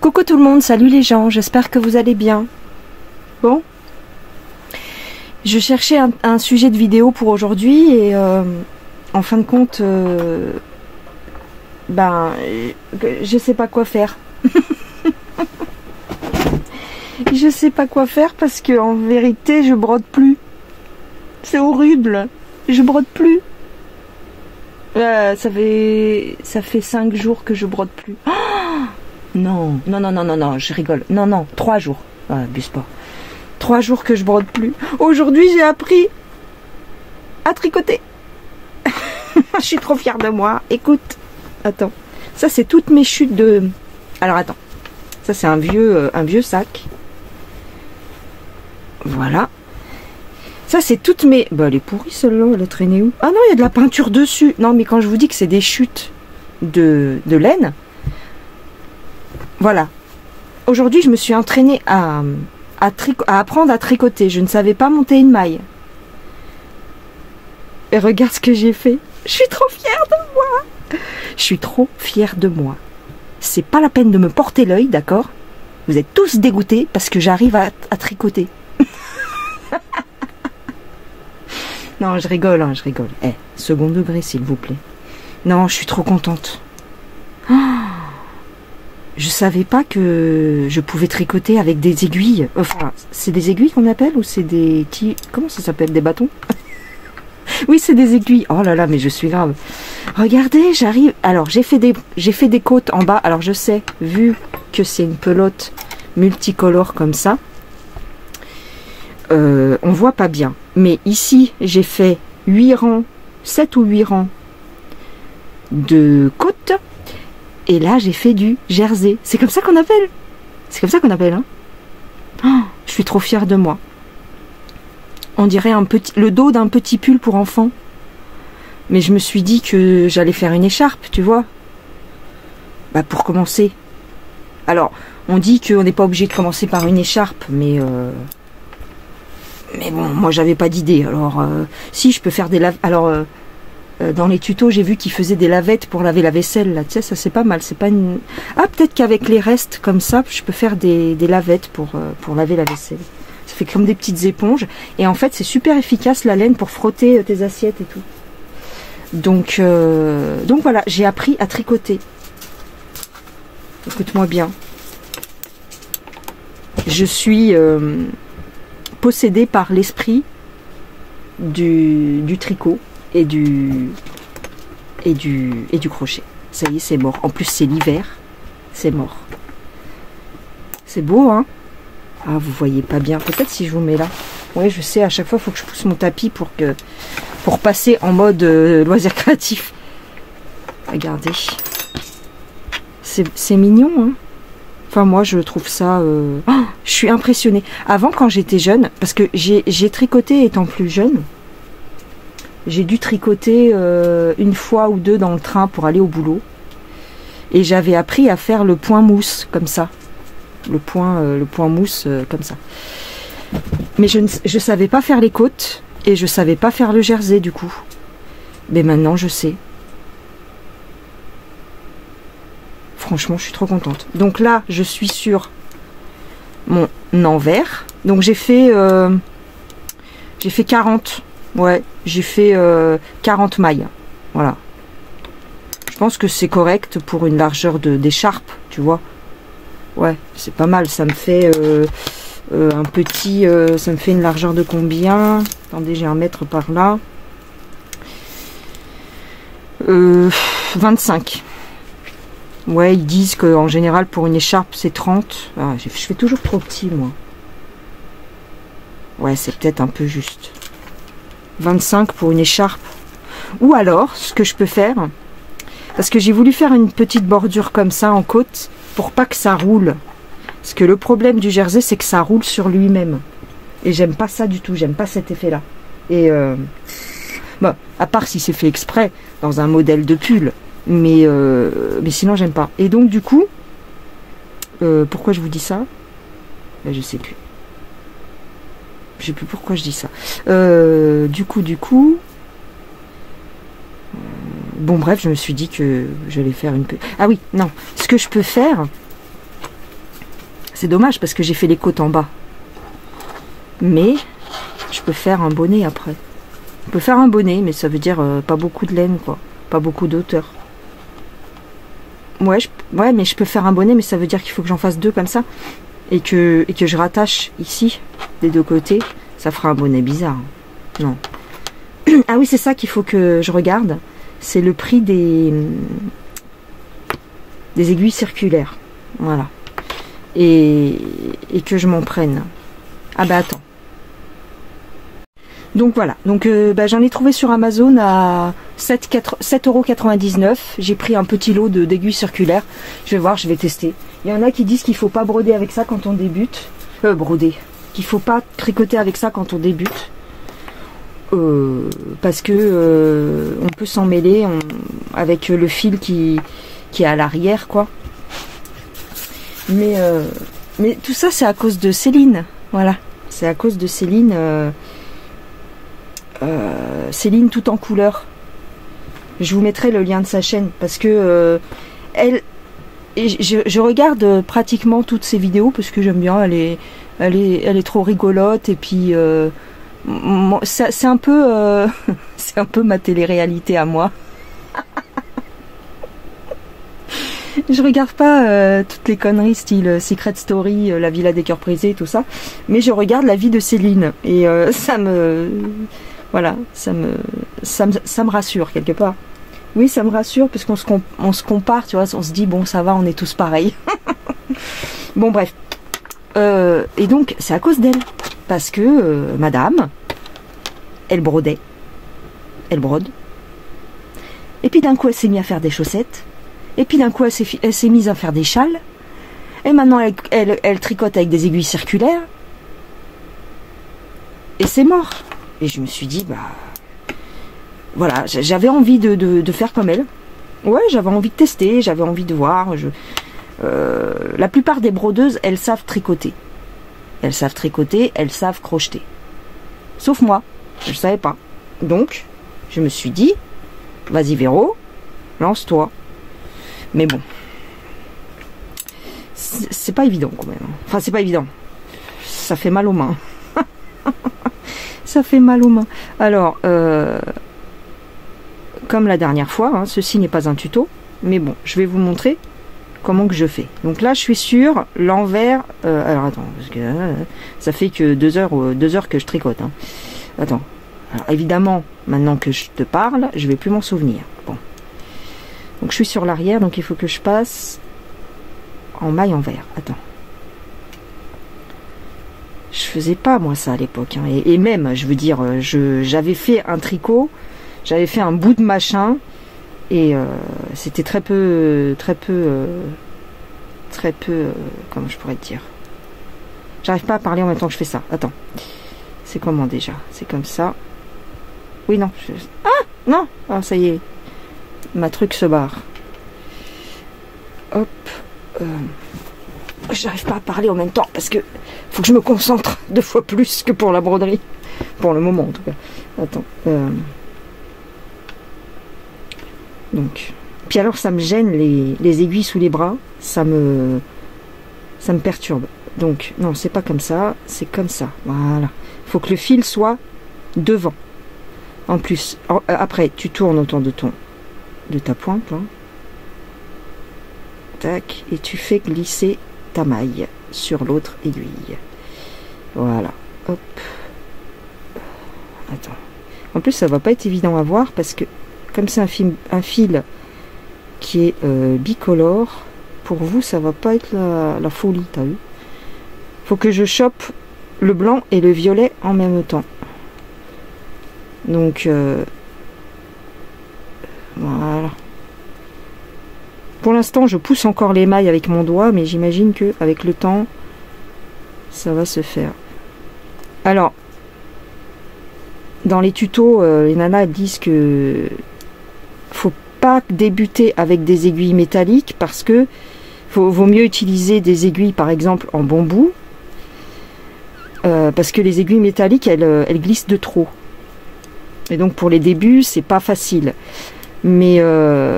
Coucou tout le monde, salut les gens, j'espère que vous allez bien. Bon, je cherchais un sujet de vidéo pour aujourd'hui et en fin de compte, je sais pas quoi faire. Je sais pas quoi faire parce que en vérité je brode plus. C'est horrible, je brode plus. Ça fait 5 jours que je brode plus. Oh non, je rigole. Non, 3 jours. Abuse pas. 3 jours que je brode plus. Aujourd'hui, j'ai appris à tricoter. Je suis trop fière de moi. Écoute, attends. Ça, c'est toutes mes chutes de... Alors, attends. Ça, c'est un vieux sac. Voilà. Ça, c'est toutes mes... Bah, elle est pourrie, celle-là. Elle est traînée où? Ah non, il y a de la peinture dessus. Non, mais quand je vous dis que c'est des chutes de laine... Voilà. Aujourd'hui, je me suis entraînée à apprendre à tricoter. Je ne savais pas monter une maille. Et regarde ce que j'ai fait. Je suis trop fière de moi. Je suis trop fière de moi. C'est pas la peine de me porter l'œil, d'accord? Vous êtes tous dégoûtés parce que j'arrive à tricoter. Non, je rigole, hein, je rigole. Second degré, s'il vous plaît. Non, je suis trop contente. Oh, je savais pas que je pouvais tricoter avec des aiguilles. Enfin, c'est des aiguilles qu'on appelle ou c'est des... Comment ça s'appelle? Des bâtons? Oui, c'est des aiguilles. Oh là là, mais je suis grave. Regardez, j'arrive... Alors, j'ai fait des côtes en bas. Alors, je sais, vu que c'est une pelote multicolore comme ça, on voit pas bien. Mais ici, j'ai fait 8 rangs, 7 ou 8 rangs de côtes. Et là, j'ai fait du jersey. C'est comme ça qu'on appelle. C'est comme ça qu'on appelle, hein. Oh, je suis trop fière de moi. On dirait le dos d'un petit pull pour enfant. Mais je me suis dit que j'allais faire une écharpe, tu vois. Bah, pour commencer. Alors, on dit qu'on n'est pas obligé de commencer par une écharpe, mais bon, moi, j'avais pas d'idée. Alors, si, je peux faire des dans les tutos, j'ai vu qu'ils faisaient des lavettes pour laver la vaisselle. Là, tu sais, ça c'est pas mal. C'est pas une... Ah, peut-être qu'avec les restes comme ça, je peux faire des lavettes pour laver la vaisselle. Ça fait comme des petites éponges. Et en fait, c'est super efficace la laine pour frotter tes assiettes et tout. Donc voilà, j'ai appris à tricoter. Écoute-moi bien. Je suis possédée par l'esprit du tricot. Et du crochet. Ça y est, c'est mort. En plus, c'est l'hiver. C'est mort. C'est beau, hein? Ah, vous voyez pas bien. Peut-être si je vous mets là. Oui, je sais, à chaque fois, il faut que je pousse mon tapis pour passer en mode loisir créatif. Regardez. C'est mignon, hein? Enfin, moi, je trouve ça... Oh, je suis impressionnée. Avant, quand j'étais jeune, parce que j'ai tricoté étant plus jeune, j'ai dû tricoter une fois ou deux dans le train pour aller au boulot. Et j'avais appris à faire le point mousse, comme ça. Le point mousse, comme ça. Mais je savais pas faire les côtes. Et je savais pas faire le jersey, du coup. Mais maintenant, je sais. Franchement, je suis trop contente. Donc là, je suis sur mon envers. Donc j'ai fait 40... Ouais, j'ai fait 40 mailles. Voilà. Je pense que c'est correct pour une largeur d'écharpe, tu vois. Ouais, c'est pas mal. Ça me fait un petit... ça me fait une largeur de combien? Attendez, j'ai un mètre par là. 25. Ouais, ils disent qu'en général, pour une écharpe, c'est 30. Ah, je fais toujours trop petit, moi. Ouais, c'est peut-être un peu juste. 25 pour une écharpe. Ou alors, ce que je peux faire, parce que j'ai voulu faire une petite bordure comme ça en côte, pour pas que ça roule. Parce que le problème du jersey, c'est que ça roule sur lui-même. Et j'aime pas ça du tout, j'aime pas cet effet-là. Et, bon, à part si c'est fait exprès, dans un modèle de pull. Mais sinon, j'aime pas. Et donc, du coup, pourquoi je vous dis ça? Ben, je sais plus. Je sais plus pourquoi je dis ça. Du coup... Bon, bref, je me suis dit que j'allais faire une... Ah oui, non. Ce que je peux faire... C'est dommage parce que j'ai fait les côtes en bas. Mais je peux faire un bonnet après. Je peux faire un bonnet, mais ça veut dire pas beaucoup de laine, quoi. Pas beaucoup d'auteur. Ouais, mais je peux faire un bonnet, mais ça veut dire qu'il faut que j'en fasse 2 comme ça. Et que je rattache ici, des 2 côtés. Ça fera un bonnet bizarre. Non. Ah oui, c'est ça qu'il faut que je regarde. C'est le prix des aiguilles circulaires. Voilà. Et que je m'en prenne. Ah bah attends. Donc voilà. Donc j'en ai trouvé sur Amazon à 7,99 €. J'ai pris un petit lot d'aiguilles circulaires. Je vais voir, je vais tester. Il y en a qui disent qu'il faut pas broder avec ça quand on débute. Broder. Qu'il faut pas tricoter avec ça quand on débute. Parce que on peut s'en mêler avec le fil qui est à l'arrière, quoi. Mais tout ça, c'est à cause de Céline. Voilà. C'est à cause de Céline. Céline tout en couleur. Je vous mettrai le lien de sa chaîne parce que je regarde pratiquement toutes ses vidéos parce que j'aime bien. Elle est trop rigolote et puis c'est un peu c'est un peu ma télé-réalité à moi. Je regarde pas toutes les conneries style Secret Story, La Villa des Cœurs Brisés, tout ça, mais je regarde la vie de Céline et ça me rassure quelque part. Oui, ça me rassure parce qu'on se compare, tu vois, on se dit bon ça va, on est tous pareils. Bon bref. Et donc c'est à cause d'elle parce que madame, elle brode, et puis d'un coup elle s'est mise à faire des chaussettes. Et puis d'un coup, elle s'est mise à faire des châles. Et maintenant, elle tricote avec des aiguilles circulaires. Et c'est mort. Et je me suis dit, bah... Voilà, j'avais envie de faire comme elle. Ouais, j'avais envie de tester, j'avais envie de voir. La plupart des brodeuses, elles savent tricoter. Elles savent tricoter, elles savent crocheter. Sauf moi, je ne savais pas. Donc, je me suis dit, vas-y Véro, lance-toi. Mais bon, c'est pas évident quand même. Enfin, c'est pas évident. Ça fait mal aux mains. Ça fait mal aux mains. Alors, comme la dernière fois, hein, ceci n'est pas un tuto. Mais bon, je vais vous montrer comment que je fais. Donc là, je suis sur l'envers. Alors attends, parce que ça fait que 2 heures que je tricote. Hein. Attends. Alors évidemment, maintenant que je te parle, je vais plus m'en souvenir. Bon. Donc je suis sur l'arrière, donc il faut que je passe en maille envers. Attends. Je faisais pas moi ça à l'époque. Hein. Et même, je veux dire, j'avais fait un tricot, j'avais fait un bout de machin, et c'était très peu, comment je pourrais te dire. J'arrive pas à parler en même temps que je fais ça. Attends. C'est comment déjà? C'est comme ça. Oui, non. Ah non. Ah, ça y est. Ma truc se barre. Hop. J'arrive pas à parler en même temps parce que faut que je me concentre 2 fois plus que pour la broderie. Pour le moment en tout cas. Attends. Donc. Puis alors ça me gêne les aiguilles sous les bras. Ça me perturbe. Donc non, c'est pas comme ça. C'est comme ça. Voilà. Faut que le fil soit devant. En plus. Après, tu tournes autour de ta pointe là. Tac, et tu fais glisser ta maille sur l'autre aiguille. Voilà, hop. Attends. En plus, ça va pas être évident à voir parce que comme c'est un fil qui est bicolore, pour vous, ça va pas être la folie, t'as vu? Faut que je chope le blanc et le violet en même temps. Donc, voilà. Pour l'instant, je pousse encore les mailles avec mon doigt, mais j'imagine que avec le temps, ça va se faire. Alors, dans les tutos, les nanas disent que faut pas débuter avec des aiguilles métalliques parce que vaut mieux utiliser des aiguilles, par exemple, en bambou, parce que les aiguilles métalliques, elles glissent de trop. Et donc, pour les débuts, c'est pas facile. Mais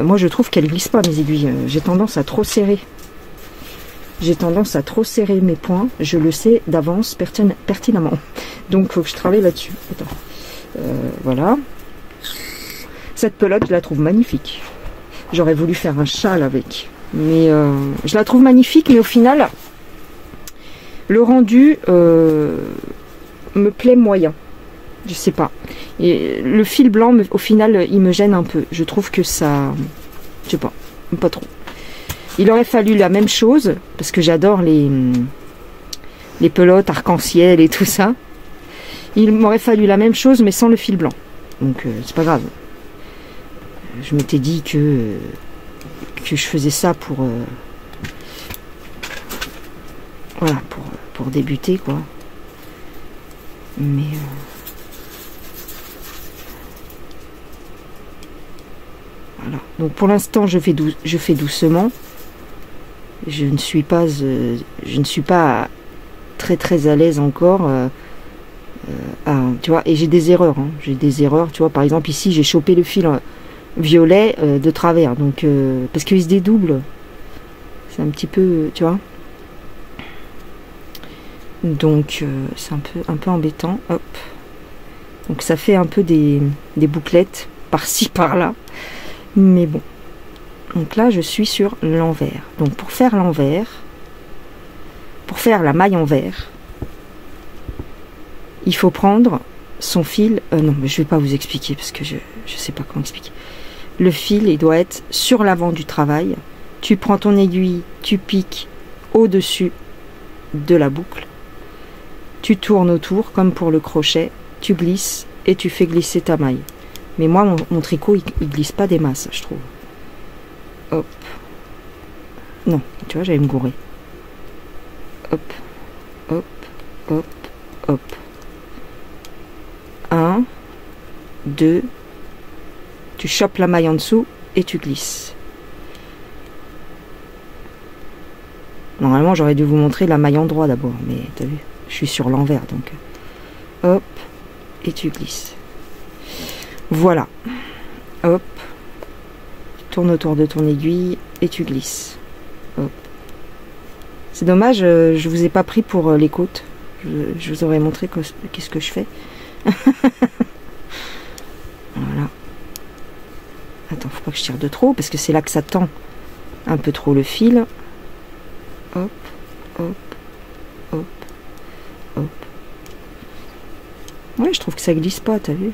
moi je trouve qu'elle glisse pas mes aiguilles. J'ai tendance à trop serrer. j'ai tendance à trop serrer mes poings. Je le sais d'avance pertinemment. Donc, il faut que je travaille là-dessus. Attends. Voilà. Cette pelote, je la trouve magnifique. J'aurais voulu faire un châle avec. Mais je la trouve magnifique, mais au final, le rendu me plaît moyen. Je sais pas. Et le fil blanc, au final, il me gêne un peu. Je trouve que ça... Je sais pas trop. Il aurait fallu la même chose, parce que j'adore les pelotes arc-en-ciel et tout ça. Il m'aurait fallu la même chose, mais sans le fil blanc. Donc, c'est pas grave. Je m'étais dit que je faisais ça pour... voilà, pour débuter, quoi. Mais... voilà. Donc, pour l'instant, je fais doucement. Je ne suis pas très à l'aise encore. Tu vois, et j'ai des erreurs. Hein. J'ai des erreurs, tu vois. Par exemple, ici, j'ai chopé le fil violet de travers. Donc, parce qu'il se dédouble. C'est un petit peu, tu vois. Donc, c'est un peu embêtant. Hop. Donc, ça fait un peu des bouclettes par-ci, par-là. Mais bon. Donc là, je suis sur l'envers. Donc pour faire l'envers, pour faire la maille envers, il faut prendre son fil... non, mais je ne vais pas vous expliquer parce que je ne sais pas comment expliquer. Le fil, il doit être sur l'avant du travail. Tu prends ton aiguille, tu piques au-dessus de la boucle. Tu tournes autour, comme pour le crochet. Tu glisses et tu fais glisser ta maille. Mais moi, mon tricot, il glisse pas des masses, je trouve. Hop. Non, tu vois, j'allais me gourer. Hop, hop, hop, hop. 1, 2. Tu chopes la maille en dessous et tu glisses. Normalement, j'aurais dû vous montrer la maille en droit d'abord, mais t'as vu, je suis sur l'envers, donc. Hop, et tu glisses. Voilà. Hop. Tourne autour de ton aiguille et tu glisses. Hop. C'est dommage, je vous ai pas pris pour les côtes. Je vous aurais montré qu'est-ce que je fais. Voilà. Attends, faut pas que je tire de trop parce que c'est là que ça tend un peu trop le fil. Hop, hop, hop, hop. Ouais, je trouve que ça glisse pas, t'as vu?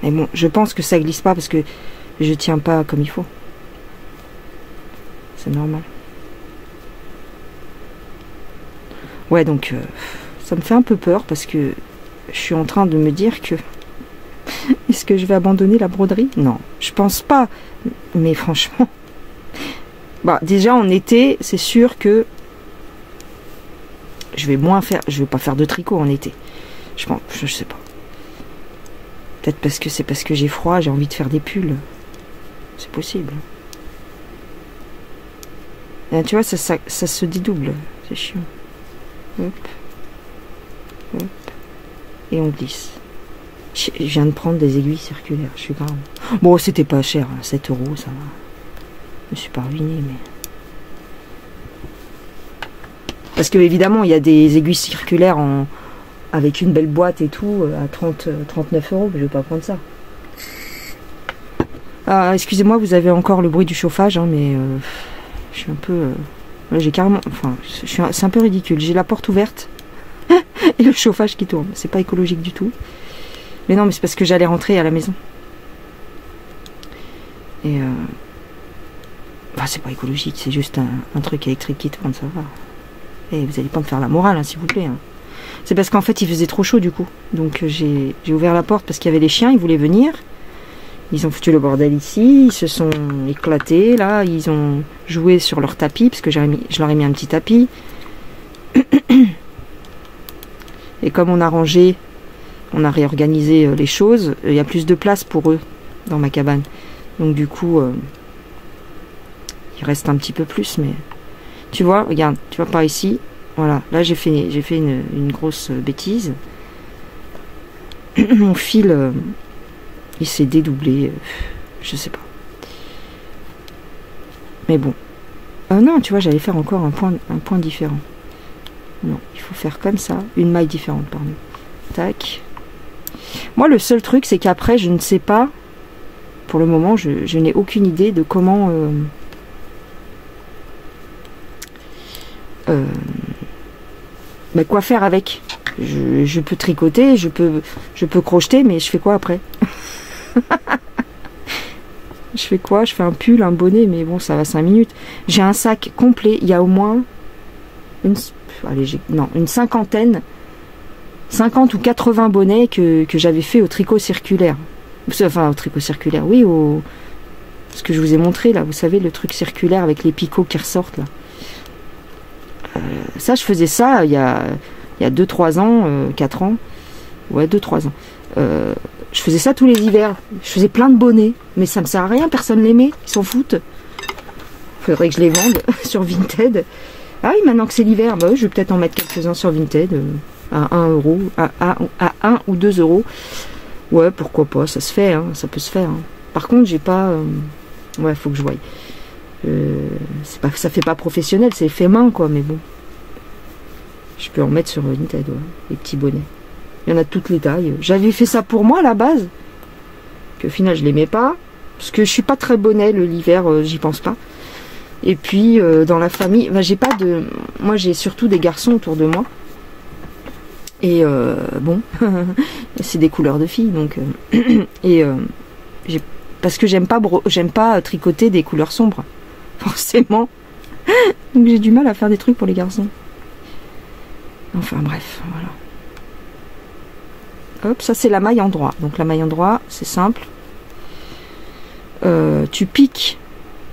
Mais bon, je pense que ça glisse pas parce que je tiens pas comme il faut. C'est normal. Ouais, donc ça me fait un peu peur parce que je suis en train de me dire que est-ce que je vais abandonner la broderie? Non, je pense pas. Mais franchement, bah déjà en été, c'est sûr que je vais pas faire de tricot en été. Je pense, je sais pas. Peut-être parce que c'est parce que j'ai froid, j'ai envie de faire des pulls. C'est possible. Et tu vois, ça se dédouble. C'est chiant. Hop. Hop. Et on glisse. Je viens de prendre des aiguilles circulaires. Je suis grave. Bon, c'était pas cher. 7 €, ça va. Je me suis pas ruiné, mais... Parce que, évidemment, il y a des aiguilles circulaires avec une belle boîte et tout, à 39 €, je vais pas prendre ça. Ah, excusez-moi, vous avez encore le bruit du chauffage, hein, mais je suis un peu... j'ai carrément... Enfin, c'est un peu ridicule. J'ai la porte ouverte et le chauffage qui tourne. C'est pas écologique du tout. Mais non, mais c'est parce que j'allais rentrer à la maison. Et... Bah, c'est pas écologique, c'est juste un truc électrique qui tourne, ça va. Et vous allez pas me faire la morale, hein, s'il vous plaît, hein. C'est parce qu'en fait, il faisait trop chaud, du coup. Donc, j'ai ouvert la porte parce qu'il y avait les chiens, ils voulaient venir. Ils ont foutu le bordel ici, ils se sont éclatés, là. Ils ont joué sur leur tapis, parce que je leur ai mis un petit tapis. Et comme on a rangé, on a réorganisé les choses, il y a plus de place pour eux dans ma cabane. Donc, du coup, il reste un petit peu plus, mais... Tu vois, regarde, tu vois par ici... Voilà, là j'ai fait une grosse bêtise. Mon fil, il s'est dédoublé, je sais pas. Mais bon, Non, tu vois, j'allais faire encore un point différent. Non, il faut faire comme ça, une maille différente, pardon. Tac. Moi, le seul truc, c'est qu'après, je ne sais pas, pour le moment, je n'ai aucune idée de comment... mais quoi faire avec? Je peux tricoter, je peux crocheter, mais je fais quoi après? Je fais quoi? Je fais un pull, un bonnet, mais bon, ça va 5 minutes. J'ai un sac complet, il y a au moins une cinquantaine, 50 ou 80 bonnets que j'avais fait au tricot circulaire. Enfin, au tricot circulaire, oui, ce que je vous ai montré, là, vous savez, le truc circulaire avec les picots qui ressortent, là. Ça, je faisais ça il y a 2-3 ans, 4 ans. Ouais, 2-3 ans. Je faisais ça tous les hivers. Je faisais plein de bonnets, mais ça me sert à rien, personne l'aimait, ils s'en foutent. Faudrait que je les vende sur Vinted. Ah oui, maintenant que c'est l'hiver, bah oui, je vais peut-être en mettre quelques-uns sur Vinted à 1 euro, à 1 ou 2 euros. Ouais, pourquoi pas, ça se fait, hein, ça peut se faire. Hein. Par contre, j'ai pas... ouais, faut que je voie. Ça fait pas professionnel, c'est fait main, quoi, mais bon. Je peux en mettre sur Vinted, ouais, les petits bonnets. Il y en a de toutes les tailles. J'avais fait ça pour moi à la base. Puis au final, je l'aimais pas. Parce que je suis pas très bonnet l'hiver, j'y pense pas. Et puis, dans la famille, bah, j'ai pas de... Moi, j'ai surtout des garçons autour de moi. Et bon, c'est des couleurs de filles, donc... et parce que j'aime pas tricoter des couleurs sombres. Forcément. Donc j'ai du mal à faire des trucs pour les garçons. Enfin bref, voilà. Hop, ça c'est la maille endroit. Donc la maille endroit, c'est simple. Tu piques.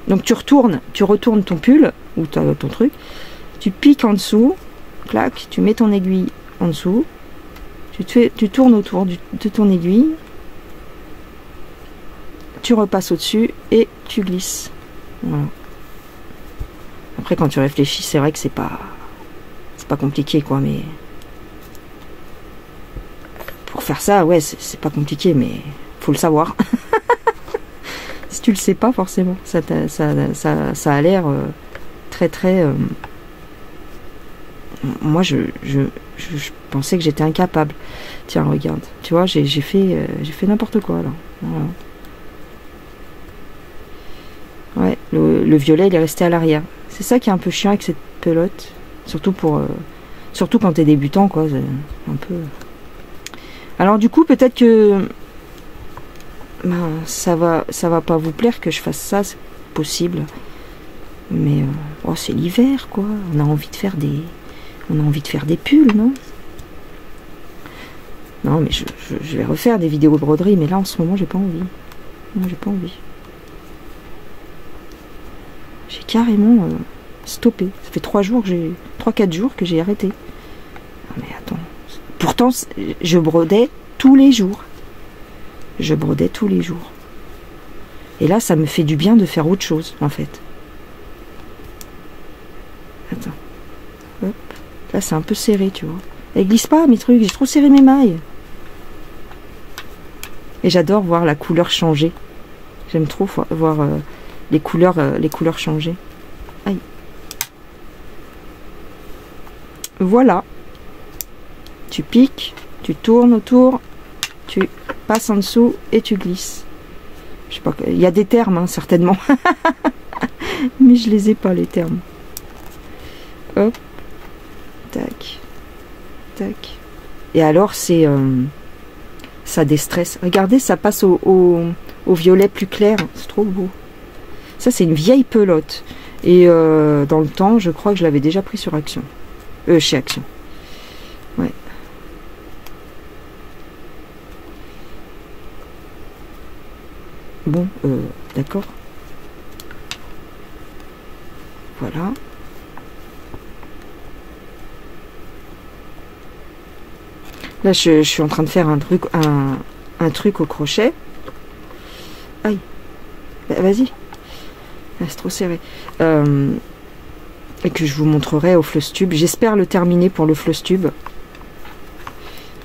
Donc tu retournes ton pull, ou ton truc. Tu piques en dessous. Clac, tu mets ton aiguille en dessous. Tu tournes autour de ton aiguille. Tu repasses au-dessus et tu glisses. Voilà. Après quand tu réfléchis, c'est vrai que c'est pas compliqué, quoi, mais pour faire ça, ouais, c'est pas compliqué, mais faut le savoir. Si tu le sais pas, forcément, ça a l'air très très... Moi, je pensais que j'étais incapable. Tiens, regarde, tu vois, j'ai fait n'importe quoi, là. Voilà. Ouais, le violet, il est resté à l'arrière. C'est ça qui est un peu chiant avec cette pelote. Surtout quand t'es débutant, quoi. C'est un peu... Alors du coup, peut-être que... Ben, ça va pas vous plaire que je fasse ça, c'est possible. Mais... oh, c'est l'hiver, quoi. On a envie de faire des pulls, non? Non, mais je vais refaire des vidéos de broderie, mais là, en ce moment, j'ai pas envie. Non, j'ai pas envie. J'ai carrément stoppé. Ça fait 3-4 jours que j'ai arrêté. Ah, mais attends. Pourtant, je brodais tous les jours. Je brodais tous les jours. Et là, ça me fait du bien de faire autre chose, en fait. Attends. Hop. Là, c'est un peu serré, tu vois. Elle glisse pas, mes trucs. J'ai trop serré mes mailles. Et j'adore voir la couleur changer. J'aime trop voir les couleurs changer. Aïe. Voilà. Tu piques, tu tournes autour, tu passes en dessous et tu glisses. Je sais pas, il y a des termes, hein, certainement. Mais je les ai pas, les termes. Hop. Tac. Tac. Et alors, c'est... ça déstresse. Regardez, ça passe au violet plus clair. C'est trop beau. Ça, c'est une vieille pelote. Et dans le temps, je crois que je l'avais déjà pris sur Action. Chez Action. Ouais. Bon, d'accord. Voilà. Là, je suis en train de faire un truc au crochet. Aïe. Bah, vas-y. Ah, c'est trop serré. Et que je vous montrerai au floss tube. J'espère le terminer pour le floss tube.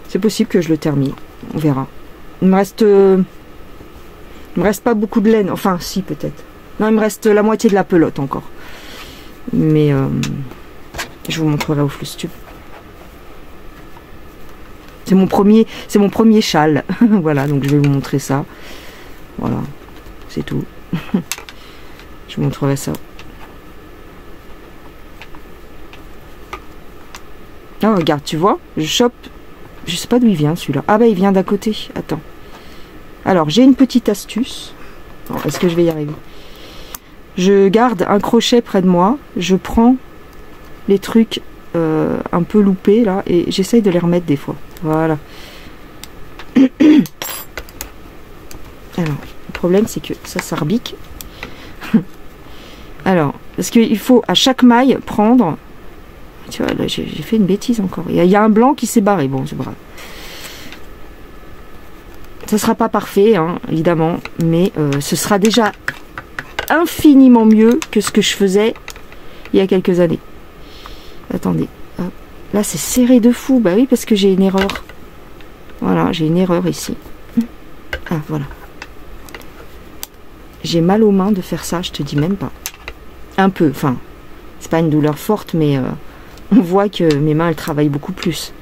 C'est possible que je le termine. On verra. Il me reste pas beaucoup de laine. Enfin, si, peut-être. Non, il me reste la moitié de la pelote encore. Mais je vous montrerai au Flustube. C'est mon premier châle. Voilà, donc je vais vous montrer ça. Voilà, c'est tout. Je vous montrerai ça. Ah, regarde, tu vois, je chope. Je sais pas d'où il vient celui-là. Ah bah il vient d'à côté. Attends. Alors, j'ai une petite astuce. Est-ce que je vais y arriver? Je garde un crochet près de moi. Je prends les trucs un peu loupés là et j'essaye de les remettre des fois. Voilà. Alors, le problème c'est que ça rebique. Alors, parce qu'il faut à chaque maille prendre... Tu vois, là j'ai fait une bêtise encore. Il y a un blanc qui s'est barré. Bon, c'est pas grave. Ça sera pas parfait, hein, évidemment, mais ce sera déjà infiniment mieux que ce que je faisais il y a quelques années. Attendez. Hop. Là, c'est serré de fou. Bah oui, parce que j'ai une erreur. Voilà, j'ai une erreur ici. Ah, voilà. J'ai mal aux mains de faire ça, je te dis même pas. Un peu, enfin, c'est pas une douleur forte, mais on voit que mes mains, elles travaillent beaucoup plus.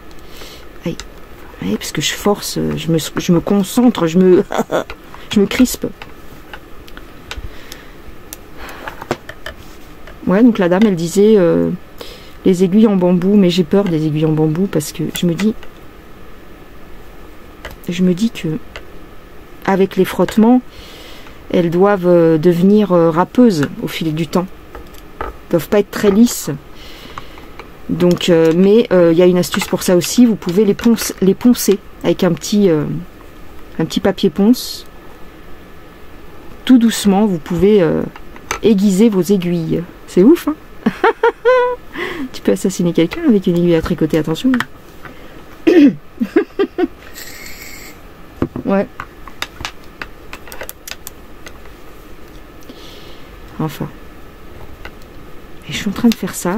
Aïe. Aïe, parce que je force, je me concentre, je me crispe. Ouais, donc la dame, elle disait les aiguilles en bambou, mais j'ai peur des aiguilles en bambou parce que je me dis que avec les frottements, elles doivent devenir râpeuses au fil du temps. Elles doivent pas être très lisses. Donc, mais il y a une astuce pour ça aussi. Vous pouvez les poncer avec un petit papier ponce. Tout doucement, vous pouvez aiguiser vos aiguilles. C'est ouf, hein? Tu peux assassiner quelqu'un avec une aiguille à tricoter, attention. Ouais. Enfin. Et je suis en train de faire ça.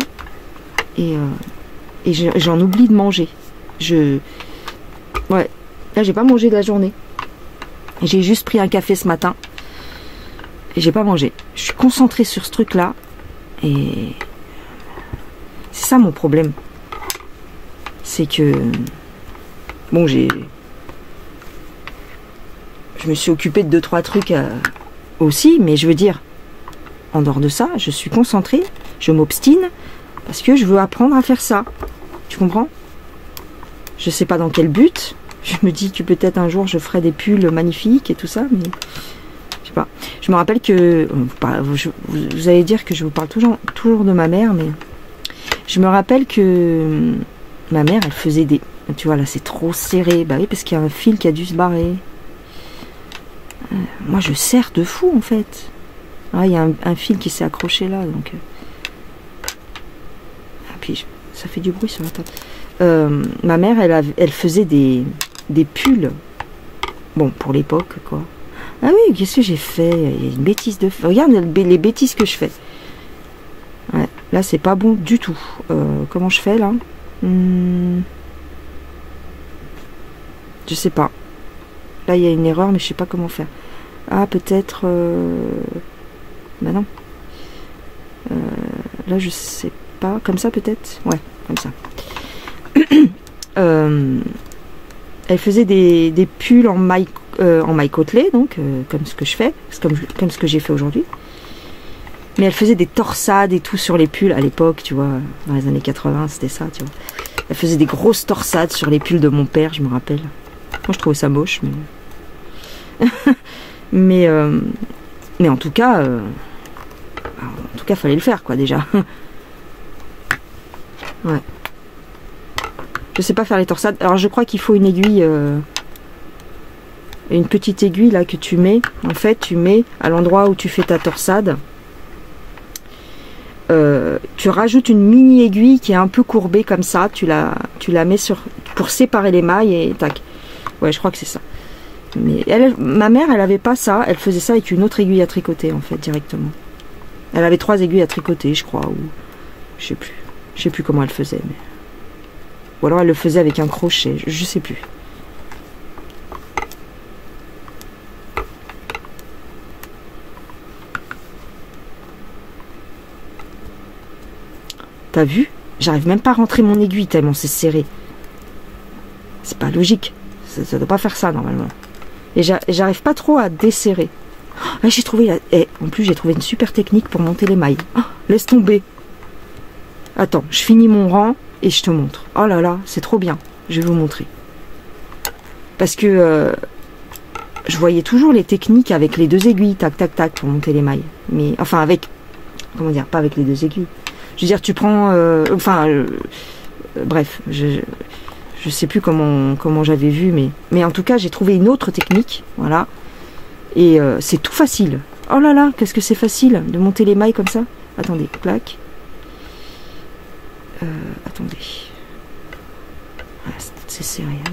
Et j'en oublie de manger. Ouais. Là, j'ai pas mangé de la journée. J'ai juste pris un café ce matin. Et j'ai pas mangé. Je suis concentrée sur ce truc-là. Et c'est ça mon problème. C'est que... Bon, je me suis occupée de 2-3 trucs aussi. Mais je veux dire, en dehors de ça, je suis concentrée. Je m'obstine. Parce que je veux apprendre à faire ça. Tu comprends? Je sais pas dans quel but. Je me dis que peut-être un jour je ferai des pulls magnifiques et tout ça, mais je sais pas. Je me rappelle que vous allez dire que je vous parle toujours de ma mère, mais je me rappelle que ma mère, elle faisait des... Tu vois, là c'est trop serré. Bah oui, parce qu'il y a un fil qui a dû se barrer. Moi je serre de fou en fait. Ah, il y a un fil qui s'est accroché là, donc... Puis ça fait du bruit sur la table. Ma mère, elle faisait des pulls. Bon, pour l'époque, quoi. Ah oui, qu'est-ce que j'ai fait? Il y a une bêtise de... Regarde les bêtises que je fais. Ouais, là, c'est pas bon du tout. Comment je fais, là? Je sais pas. Là, il y a une erreur, mais je sais pas comment faire. Ah, peut-être... Bah non. Là, je sais pas. Comme ça, peut-être? Ouais, comme ça. Elle faisait des pulls en maille côtelée, donc comme ce que je fais, comme ce que j'ai fait aujourd'hui. Mais elle faisait des torsades et tout sur les pulls à l'époque, tu vois, dans les années 80, c'était ça, tu vois. Elle faisait des grosses torsades sur les pulls de mon père, je me rappelle. Moi, je trouvais ça moche, mais mais en tout cas, fallait le faire, quoi, déjà. Ouais. Je sais pas faire les torsades. Alors je crois qu'il faut une aiguille, une petite aiguille là que tu mets. En fait, tu mets à l'endroit où tu fais ta torsade. Tu rajoutes une mini aiguille qui est un peu courbée comme ça. Tu la mets pour séparer les mailles et tac. Ouais, je crois que c'est ça. Mais ma mère, elle avait pas ça. Elle faisait ça avec une autre aiguille à tricoter en fait directement. Elle avait 3 aiguilles à tricoter, je crois, ou je sais plus. Je sais plus comment elle faisait, mais... Ou alors elle le faisait avec un crochet, je sais plus. T'as vu? J'arrive même pas à rentrer mon aiguille tellement c'est serré. C'est pas logique. Ça doit pas faire ça normalement. Et j'arrive pas trop à desserrer. Ah, j'ai trouvé... en plus, j'ai trouvé une super technique pour monter les mailles. Oh, laisse tomber. Attends, je finis mon rang et je te montre. Oh là là, c'est trop bien. Je vais vous montrer. Parce que je voyais toujours les techniques avec les 2 aiguilles, tac, tac, tac, pour monter les mailles. Mais, enfin, avec... Comment dire? Pas avec les 2 aiguilles. Je veux dire, tu prends... bref, je sais plus comment j'avais vu, mais en tout cas, j'ai trouvé une autre technique. Voilà. Et c'est tout facile. Oh là là, qu'est-ce que c'est facile de monter les mailles comme ça. Attendez, clac. Attendez. Ah, c'est serré. Hein.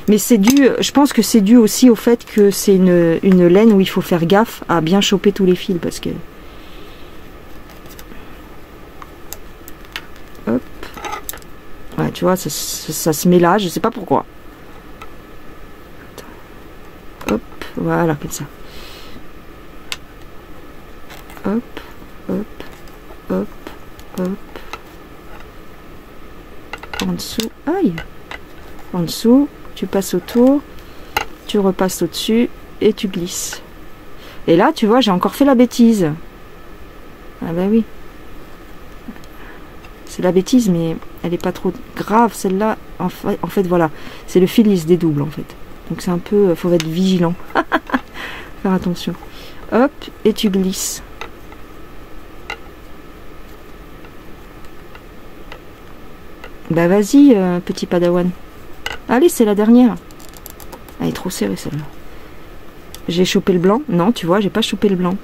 Mais c'est dû, je pense que c'est dû aussi au fait que c'est une laine où il faut faire gaffe à bien choper tous les fils parce que... Hop. Ouais, tu vois, ça se met là, je sais pas pourquoi. Attends. Hop, voilà, comme ça. Hop, hop, hop, hop. En dessous, aïe. En dessous, tu passes autour, tu repasses au-dessus et tu glisses. Et là, tu vois, j'ai encore fait la bêtise. Ah bah oui. C'est la bêtise, mais elle n'est pas trop grave, celle-là. En fait, voilà. C'est le fil, il se dédouble, en fait. Donc c'est un peu... faut être vigilant. Faire attention. Hop, et tu glisses. Bah vas-y, petit padawan. Allez, c'est la dernière. Elle est trop serrée, celle-là. J'ai chopé le blanc. Non, tu vois, j'ai pas chopé le blanc.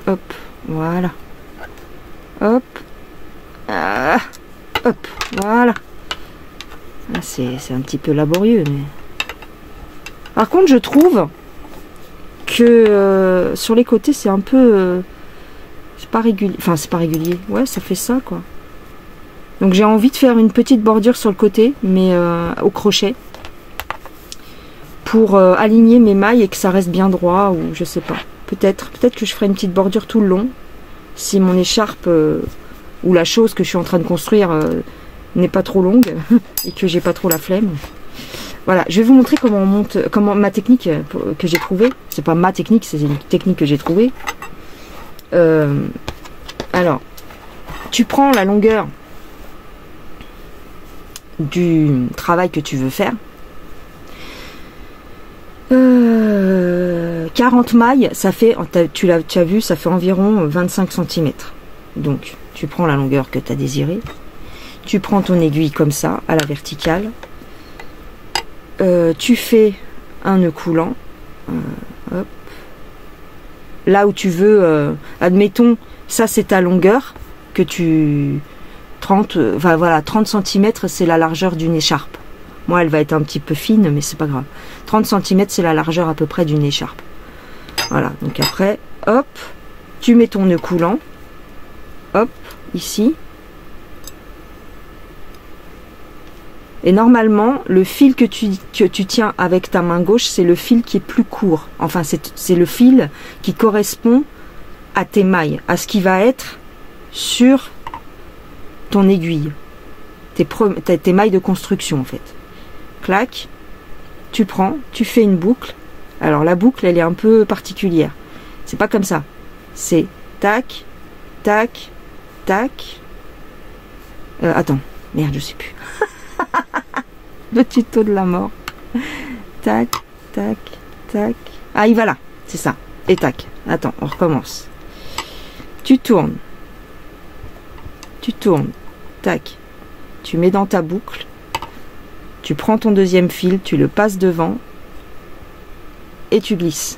Hop, voilà. Hop. Ah, hop, voilà. Ah, c'est un petit peu laborieux, mais... Par contre, je trouve que sur les côtés, c'est un peu... c'est pas régulier. Enfin, c'est pas régulier. Ouais, ça fait ça, quoi. Donc, j'ai envie de faire une petite bordure sur le côté, mais au crochet. Pour aligner mes mailles et que ça reste bien droit, ou je sais pas. Peut-être que je ferai une petite bordure tout le long. Si mon écharpe ou la chose que je suis en train de construire n'est pas trop longue et que j'ai pas trop la flemme. Voilà, je vais vous montrer comment on monte, comment ma technique que j'ai trouvée. C'est pas ma technique, c'est une technique que j'ai trouvée. Alors, tu prends la longueur du travail que tu veux faire. 40 mailles, ça fait, tu as vu, ça fait environ 25 cm. Donc, tu prends la longueur que tu as désirée. Tu prends ton aiguille comme ça, à la verticale. Tu fais un nœud coulant. Hop. Là où tu veux, admettons, ça c'est ta longueur, que tu... 30 cm, c'est la largeur d'une écharpe. Moi, elle va être un petit peu fine, mais c'est pas grave. 30 cm, c'est la largeur à peu près d'une écharpe. Voilà, donc après, hop, tu mets ton nœud coulant. Hop, ici. Et normalement, le fil que tu tiens avec ta main gauche, c'est le fil qui est plus court. Enfin, c'est le fil qui correspond à tes mailles, à ce qui va être sur ton aiguille. Tes mailles de construction, en fait. Clac, tu prends, tu fais une boucle. Alors la boucle, elle est un peu particulière. C'est pas comme ça. C'est tac, tac, tac. Attends, merde, je sais plus. Le tuto de la mort. Tac, tac, tac. Ah, il va là, c'est ça. Et tac. Attends, on recommence. Tu tournes. Tu tournes. Tac. Tu mets dans ta boucle. Tu prends ton deuxième fil, tu le passes devant et tu glisses.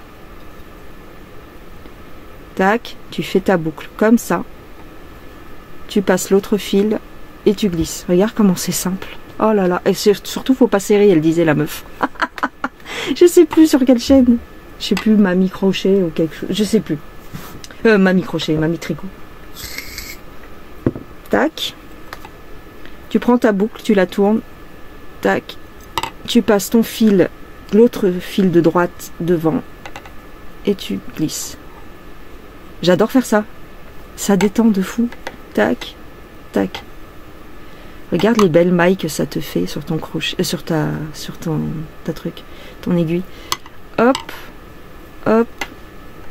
Tac, tu fais ta boucle comme ça. Tu passes l'autre fil et tu glisses. Regarde comment c'est simple. Oh là là, et surtout faut pas serrer, elle disait la meuf. Je sais plus sur quelle chaîne. Je sais plus, Mamie Crochet ou quelque chose. Je sais plus. Mamie Crochet, Mamie Tricot. Tac. Tu prends ta boucle, tu la tournes. Tac, tu passes ton fil, l'autre fil de droite devant et tu glisses. J'adore faire ça. Ça détend de fou. Tac, tac. Regarde les belles mailles que ça te fait sur ton crochet, sur ta truc, ton aiguille. Hop, hop,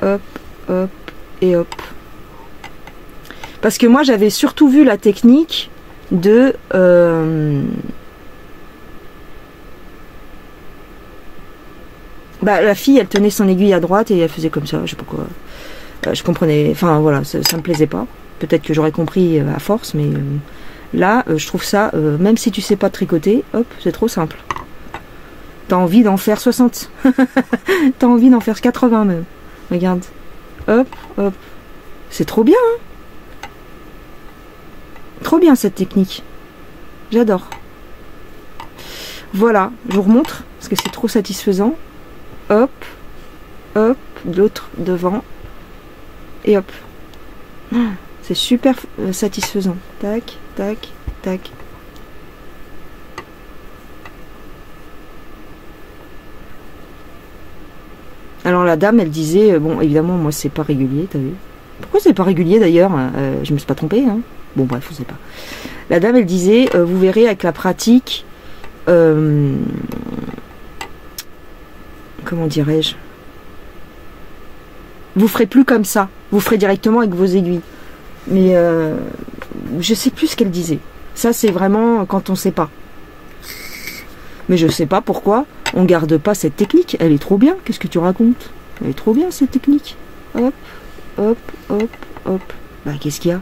hop, hop, et hop. Parce que moi, j'avais surtout vu la technique de... la fille, elle tenait son aiguille à droite et elle faisait comme ça, je sais pas quoi. Je comprenais, enfin voilà, ça me plaisait pas. Peut-être que j'aurais compris à force, mais là, je trouve ça, même si tu sais pas tricoter, hop, c'est trop simple. T'as envie d'en faire 60. T'as envie d'en faire 80 même. Regarde. Hop, hop. C'est trop bien, hein. Trop bien cette technique. J'adore. Voilà, je vous remontre, parce que c'est trop satisfaisant. Hop, hop, l'autre devant. Et hop. C'est super satisfaisant. Tac, tac, tac. Alors la dame, elle disait, bon, évidemment, moi, c'est pas régulier, t'as vu? Pourquoi c'est pas régulier d'ailleurs? Je me suis pas trompée, hein. Bon, bref, je sais pas. La dame, elle disait, vous verrez avec la pratique, comment dirais-je? Vous ferez plus comme ça. Vous ferez directement avec vos aiguilles. Mais je sais plus ce qu'elle disait. Ça, c'est vraiment quand on sait pas. Mais je sais pas pourquoi on garde pas cette technique. Elle est trop bien. Qu'est-ce que tu racontes? Elle est trop bien cette technique. Hop, hop, hop, hop. Bah, qu'est-ce qu'il y a?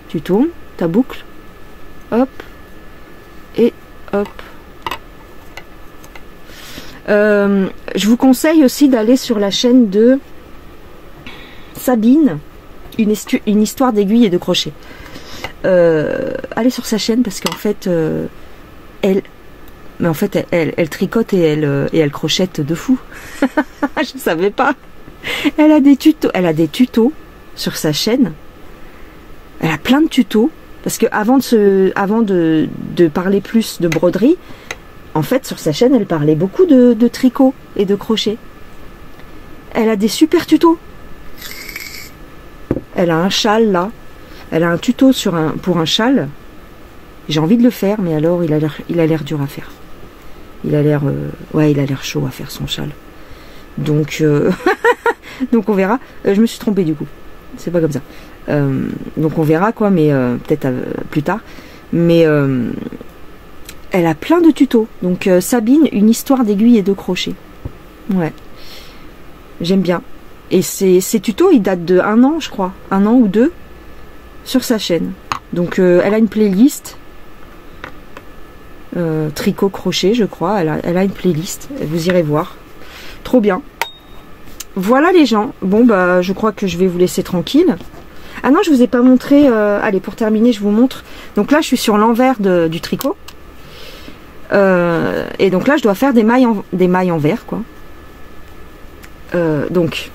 Tu tournes ta boucle. Hop. Et hop. Je vous conseille aussi d'aller sur la chaîne de Sabine, une histoire d'aiguille et de crochet. Allez sur sa chaîne parce qu'en fait, elle tricote et elle crochette de fou. Je savais pas. Elle a des tutos sur sa chaîne. Elle a plein de tutos parce que avant de parler plus de broderie, en fait, sur sa chaîne, elle parlait beaucoup de tricot et de crochet. Elle a des super tutos. Elle a un châle, là. Elle a un tuto pour un châle. J'ai envie de le faire, mais alors, il a l'air dur à faire. Il a l'air chaud à faire son châle. Donc, donc on verra. Je me suis trompée, du coup. C'est pas comme ça. Donc, on verra, quoi, mais peut-être plus tard. Mais... elle a plein de tutos. Donc Sabine, une histoire d'aiguille et de crochet. Ouais. J'aime bien. Et ces tutos, ils datent de 1 an, je crois. 1 an ou 2 sur sa chaîne. Donc elle a une playlist. Tricot crochet, je crois. Elle a une playlist. Vous irez voir. Trop bien. Voilà les gens. Bon, bah je crois que je vais vous laisser tranquille. Ah non, je vous ai pas montré. Allez, pour terminer, je vous montre. Donc là, je suis sur l'envers du tricot. Et donc là je dois faire des mailles en vert, quoi. Donc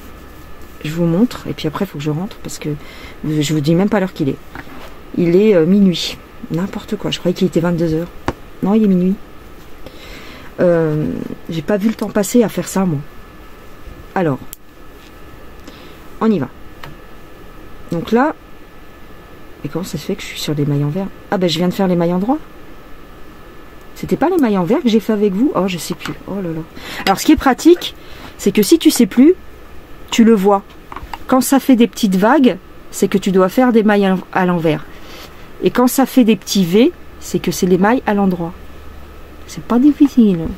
je vous montre et puis après il faut que je rentre parce que je vous dis même pas l'heure qu'il est. Il est minuit, n'importe quoi. Je croyais qu'il était 22h. Non, il est minuit. J'ai pas vu le temps passer à faire ça, moi. Alors on y va. Donc là, et comment ça se fait que je suis sur des mailles en vert? Ah ben je viens de faire les mailles en droit. C'était pas les mailles en vert que j'ai fait avec vous? Oh, je sais plus. Oh là là. Alors, ce qui est pratique, c'est que si tu sais plus, tu le vois. Quand ça fait des petites vagues, c'est que tu dois faire des mailles à l'envers. Et quand ça fait des petits V, c'est que c'est les mailles à l'endroit. C'est pas difficile.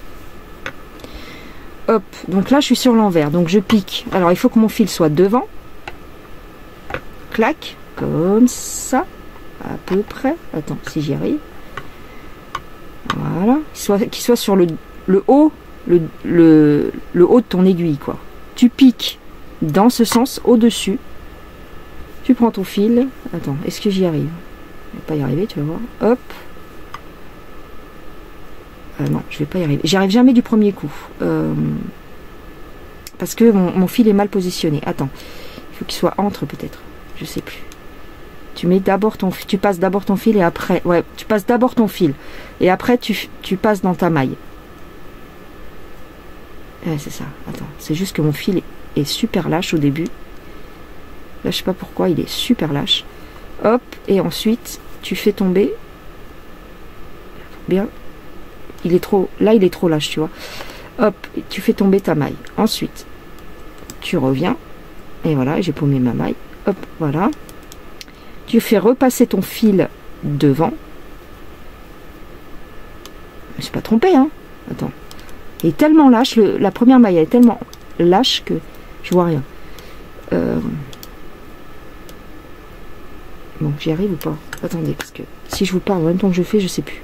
Hop. Donc là, je suis sur l'envers. Donc, je pique. Alors, il faut que mon fil soit devant. Clac. Comme ça. À peu près. Attends, si j'y arrive. Voilà, qu'il soit sur le haut, le haut de ton aiguille, quoi. Tu piques dans ce sens, au-dessus. Tu prends ton fil. Attends, est-ce que j'y arrive? Je vais pas y arriver, tu vas voir. Hop. Non, je vais pas y arriver. J'y arrive jamais du premier coup. Parce que mon fil est mal positionné. Attends, il faut qu'il soit entre, peut-être. Je sais plus. Tu mets d'abord tu passes d'abord ton fil et après, ouais, tu passes d'abord ton fil et après tu passes dans ta maille. Ouais, c'est ça. Attends, c'est juste que mon fil est super lâche au début. Là, je sais pas pourquoi, il est super lâche. Hop, et ensuite, tu fais tomber. Bien. Il est trop... Là, il est trop lâche, tu vois. Hop, tu fais tomber ta maille. Ensuite, tu reviens. Et voilà, j'ai paumé ma maille. Hop, voilà. Tu fais repasser ton fil devant. Je me suis pas trompée, hein. Attends. Il est tellement lâche. La première maille, elle est tellement lâche que je vois rien. Bon, j'y arrive ou pas? Attendez, parce que si je vous parle en même temps que je fais, je sais plus.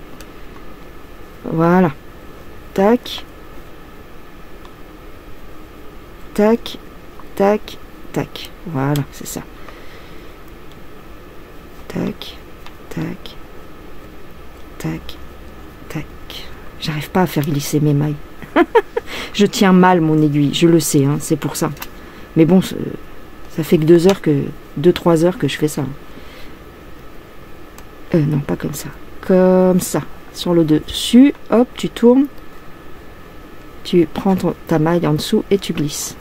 Voilà. Tac. Tac. Tac. Tac. Voilà, c'est ça. Tac. Tac. Tac. Tac. J'arrive pas à faire glisser mes mailles. Je tiens mal mon aiguille, je le sais, hein, c'est pour ça. Mais bon, ça fait que 2-3 heures que je fais ça. Non, pas comme ça. Comme ça. Sur le dessus, hop, tu tournes. Tu prends ta maille en dessous et tu glisses.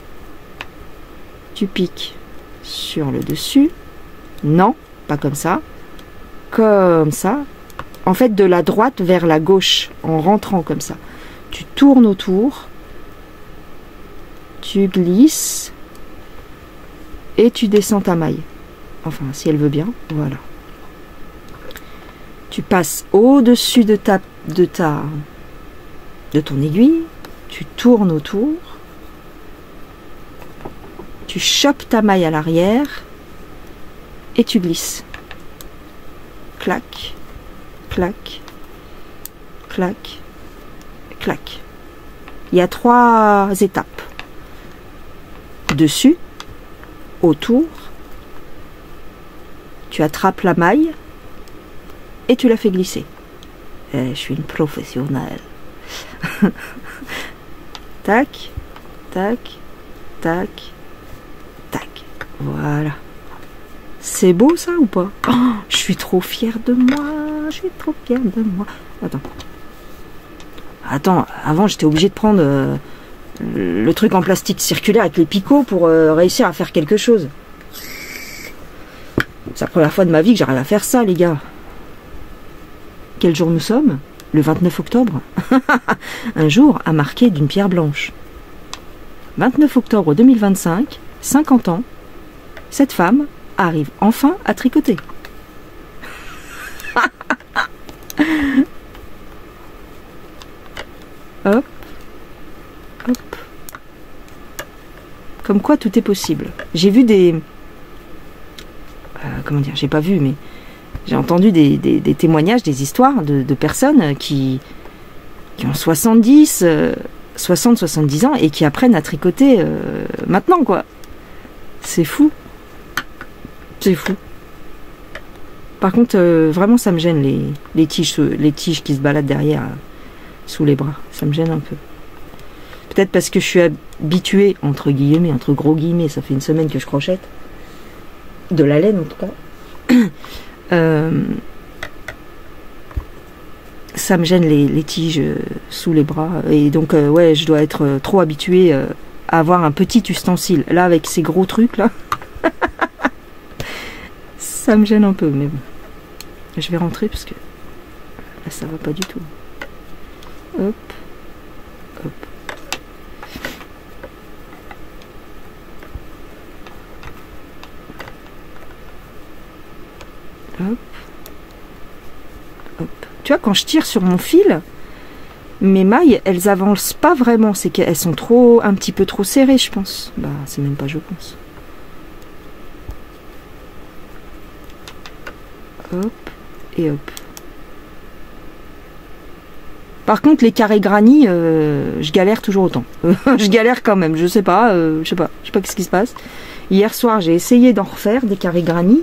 Tu piques sur le dessus. Non, pas comme ça. Comme ça. En fait, de la droite vers la gauche, en rentrant comme ça. Tu tournes autour. Tu glisses. Et tu descends ta maille. Enfin, si elle veut bien, voilà. Tu passes au-dessus de ton aiguille, tu tournes autour, tu chopes ta maille à l'arrière et tu glisses. Clac, clac, clac, clac. Il y a 3 étapes. Dessus, autour, tu attrapes la maille et tu la fais glisser. Je suis une professionnelle. Tac, tac, tac, tac. Voilà. C'est beau ça ou pas? Oh, je suis trop fière de moi. Je suis trop fière de moi. Attends, avant j'étais obligée de prendre le truc en plastique circulaire avec les picots pour réussir à faire quelque chose. C'est la première fois de ma vie que j'arrive à faire ça, les gars. Quel jour nous sommes? Le 29 octobre. Un jour à marquer d'une pierre blanche. 29 octobre 2025, 50 ans, cette femme arrive enfin à tricoter. Hop, hop. Comme quoi tout est possible. J'ai vu des... comment dire, j'ai pas vu, mais... J'ai entendu des témoignages, des histoires de personnes qui ont 70, 70 ans et qui apprennent à tricoter maintenant, quoi. C'est fou. C'est fou. Par contre, vraiment, ça me gêne les tiges qui se baladent derrière, sous les bras. Ça me gêne un peu. Peut-être parce que je suis habituée, entre guillemets, entre gros guillemets, ça fait une semaine que je crochette. De la laine, en tout cas. Ça me gêne les tiges sous les bras et donc ouais, je dois être trop habituée à avoir un petit ustensile. Là, avec ces gros trucs là, ça me gêne un peu, mais bon, je vais rentrer parce que là ça va pas du tout. Hop, hop. Hop. Hop. Tu vois, quand je tire sur mon fil, mes mailles, elles avancent pas vraiment. C'est qu'elles sont un petit peu trop serrées, je pense. Bah, c'est même pas je pense. Hop et hop. Par contre, les carrés granny, je galère toujours autant. Je galère quand même. Je sais pas ce qui se passe. Hier soir, j'ai essayé d'en refaire des carrés granny.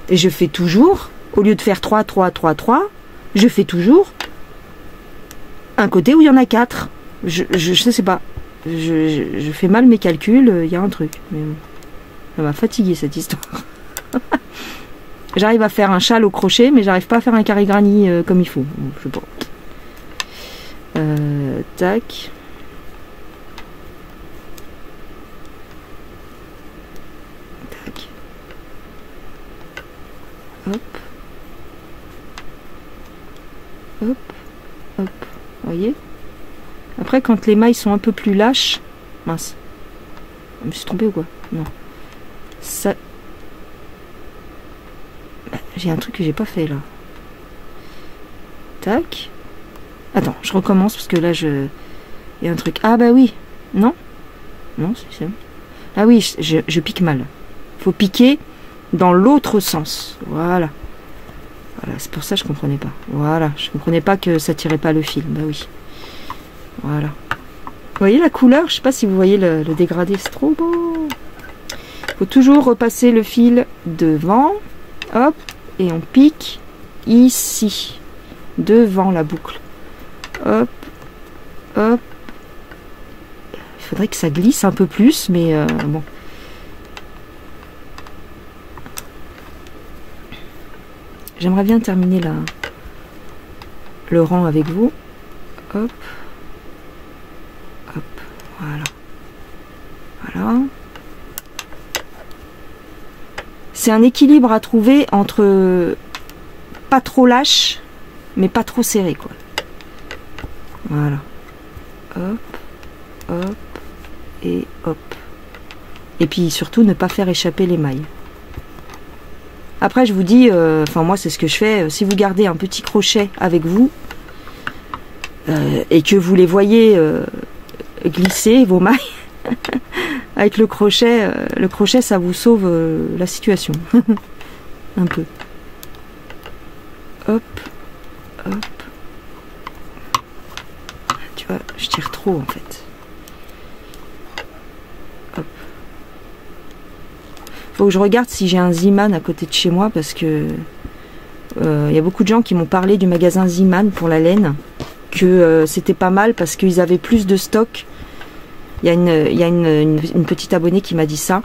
Et je fais toujours, au lieu de faire 3, 3, 3, 3, je fais toujours un côté où il y en a 4. Je sais pas. Je fais mal mes calculs, il y a un truc. Mais ça m'a fatigué cette histoire. J'arrive à faire un châle au crochet, mais j'arrive pas à faire un carré granny comme il faut. Je sais pas. Tac. Tac. hop, hop, hop, vous voyez? Après, quand les mailles sont un peu plus lâches, mince, je me suis trompée ou quoi? Non, ça, j'ai un truc que j'ai pas fait là. Tac. Attends, je recommence parce que là, il y a un truc. Ah bah oui, non, non, c'est bon. Ah oui, je pique mal. Faut piquer dans l'autre sens. Voilà. Voilà, c'est pour ça que je comprenais pas. Voilà, je comprenais pas que ça tirait pas le fil. Bah oui. Voilà. Vous voyez la couleur? Je sais pas si vous voyez le dégradé, c'est trop beau. Faut toujours repasser le fil devant. Hop, et on pique ici, devant la boucle. Hop, hop. Il faudrait que ça glisse un peu plus, mais bon. J'aimerais bien terminer le rang avec vous. Hop. Hop. Voilà. Voilà. C'est un équilibre à trouver entre pas trop lâche, mais pas trop serré, quoi. Voilà. Hop. Hop. Et hop. Et puis surtout ne pas faire échapper les mailles. Après je vous dis, enfin moi c'est ce que je fais, si vous gardez un petit crochet avec vous et que vous les voyez glisser vos mailles avec le crochet ça vous sauve la situation. Un peu. Hop, hop. Tu vois, je tire trop en fait. Hop. Faut que je regarde si j'ai un Ziman à côté de chez moi parce que y a beaucoup de gens qui m'ont parlé du magasin Ziman pour la laine, que c'était pas mal parce qu'ils avaient plus de stock. Il y a une petite abonnée qui m'a dit ça.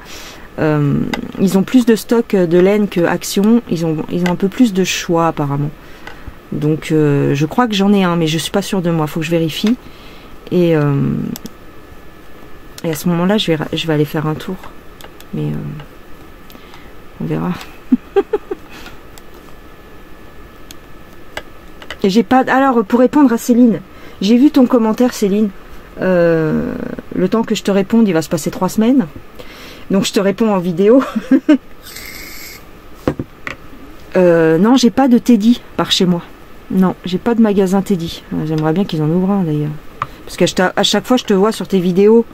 Ils ont plus de stock de laine que Action. Ils ont un peu plus de choix apparemment. Donc je crois que j'en ai un, mais je suis pas sûre de moi. Faut que je vérifie. Et à ce moment-là, je vais aller faire un tour. Mais on verra. Et j'ai pas. Alors pour répondre à Céline, j'ai vu ton commentaire, Céline. Le temps que je te réponde, il va se passer 3 semaines. Donc je te réponds en vidéo. Non, j'ai pas de Teddy par chez moi. Non, j'ai pas de magasin Teddy. J'aimerais bien qu'ils en ouvrent un d'ailleurs. Parce qu'à chaque fois je te vois sur tes vidéos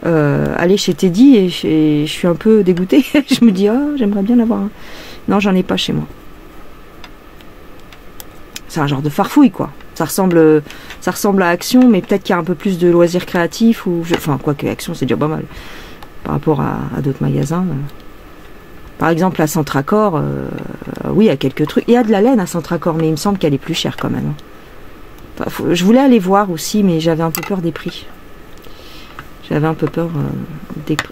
aller chez Teddy et je suis un peu dégoûtée. Je me dis, oh, j'aimerais bien l'avoir un. Non, j'en ai pas chez moi. C'est un genre de farfouille quoi. Ça ressemble à Action, mais peut-être qu'il y a un peu plus de loisirs créatifs. Enfin, quoique Action, c'est déjà pas mal. Par rapport à d'autres magasins. Par exemple, à Centracor, oui, il y a quelques trucs. Il y a de la laine à Centracor, mais il me semble qu'elle est plus chère quand même. Enfin, je voulais aller voir aussi, mais j'avais un peu peur des prix. J'avais un peu peur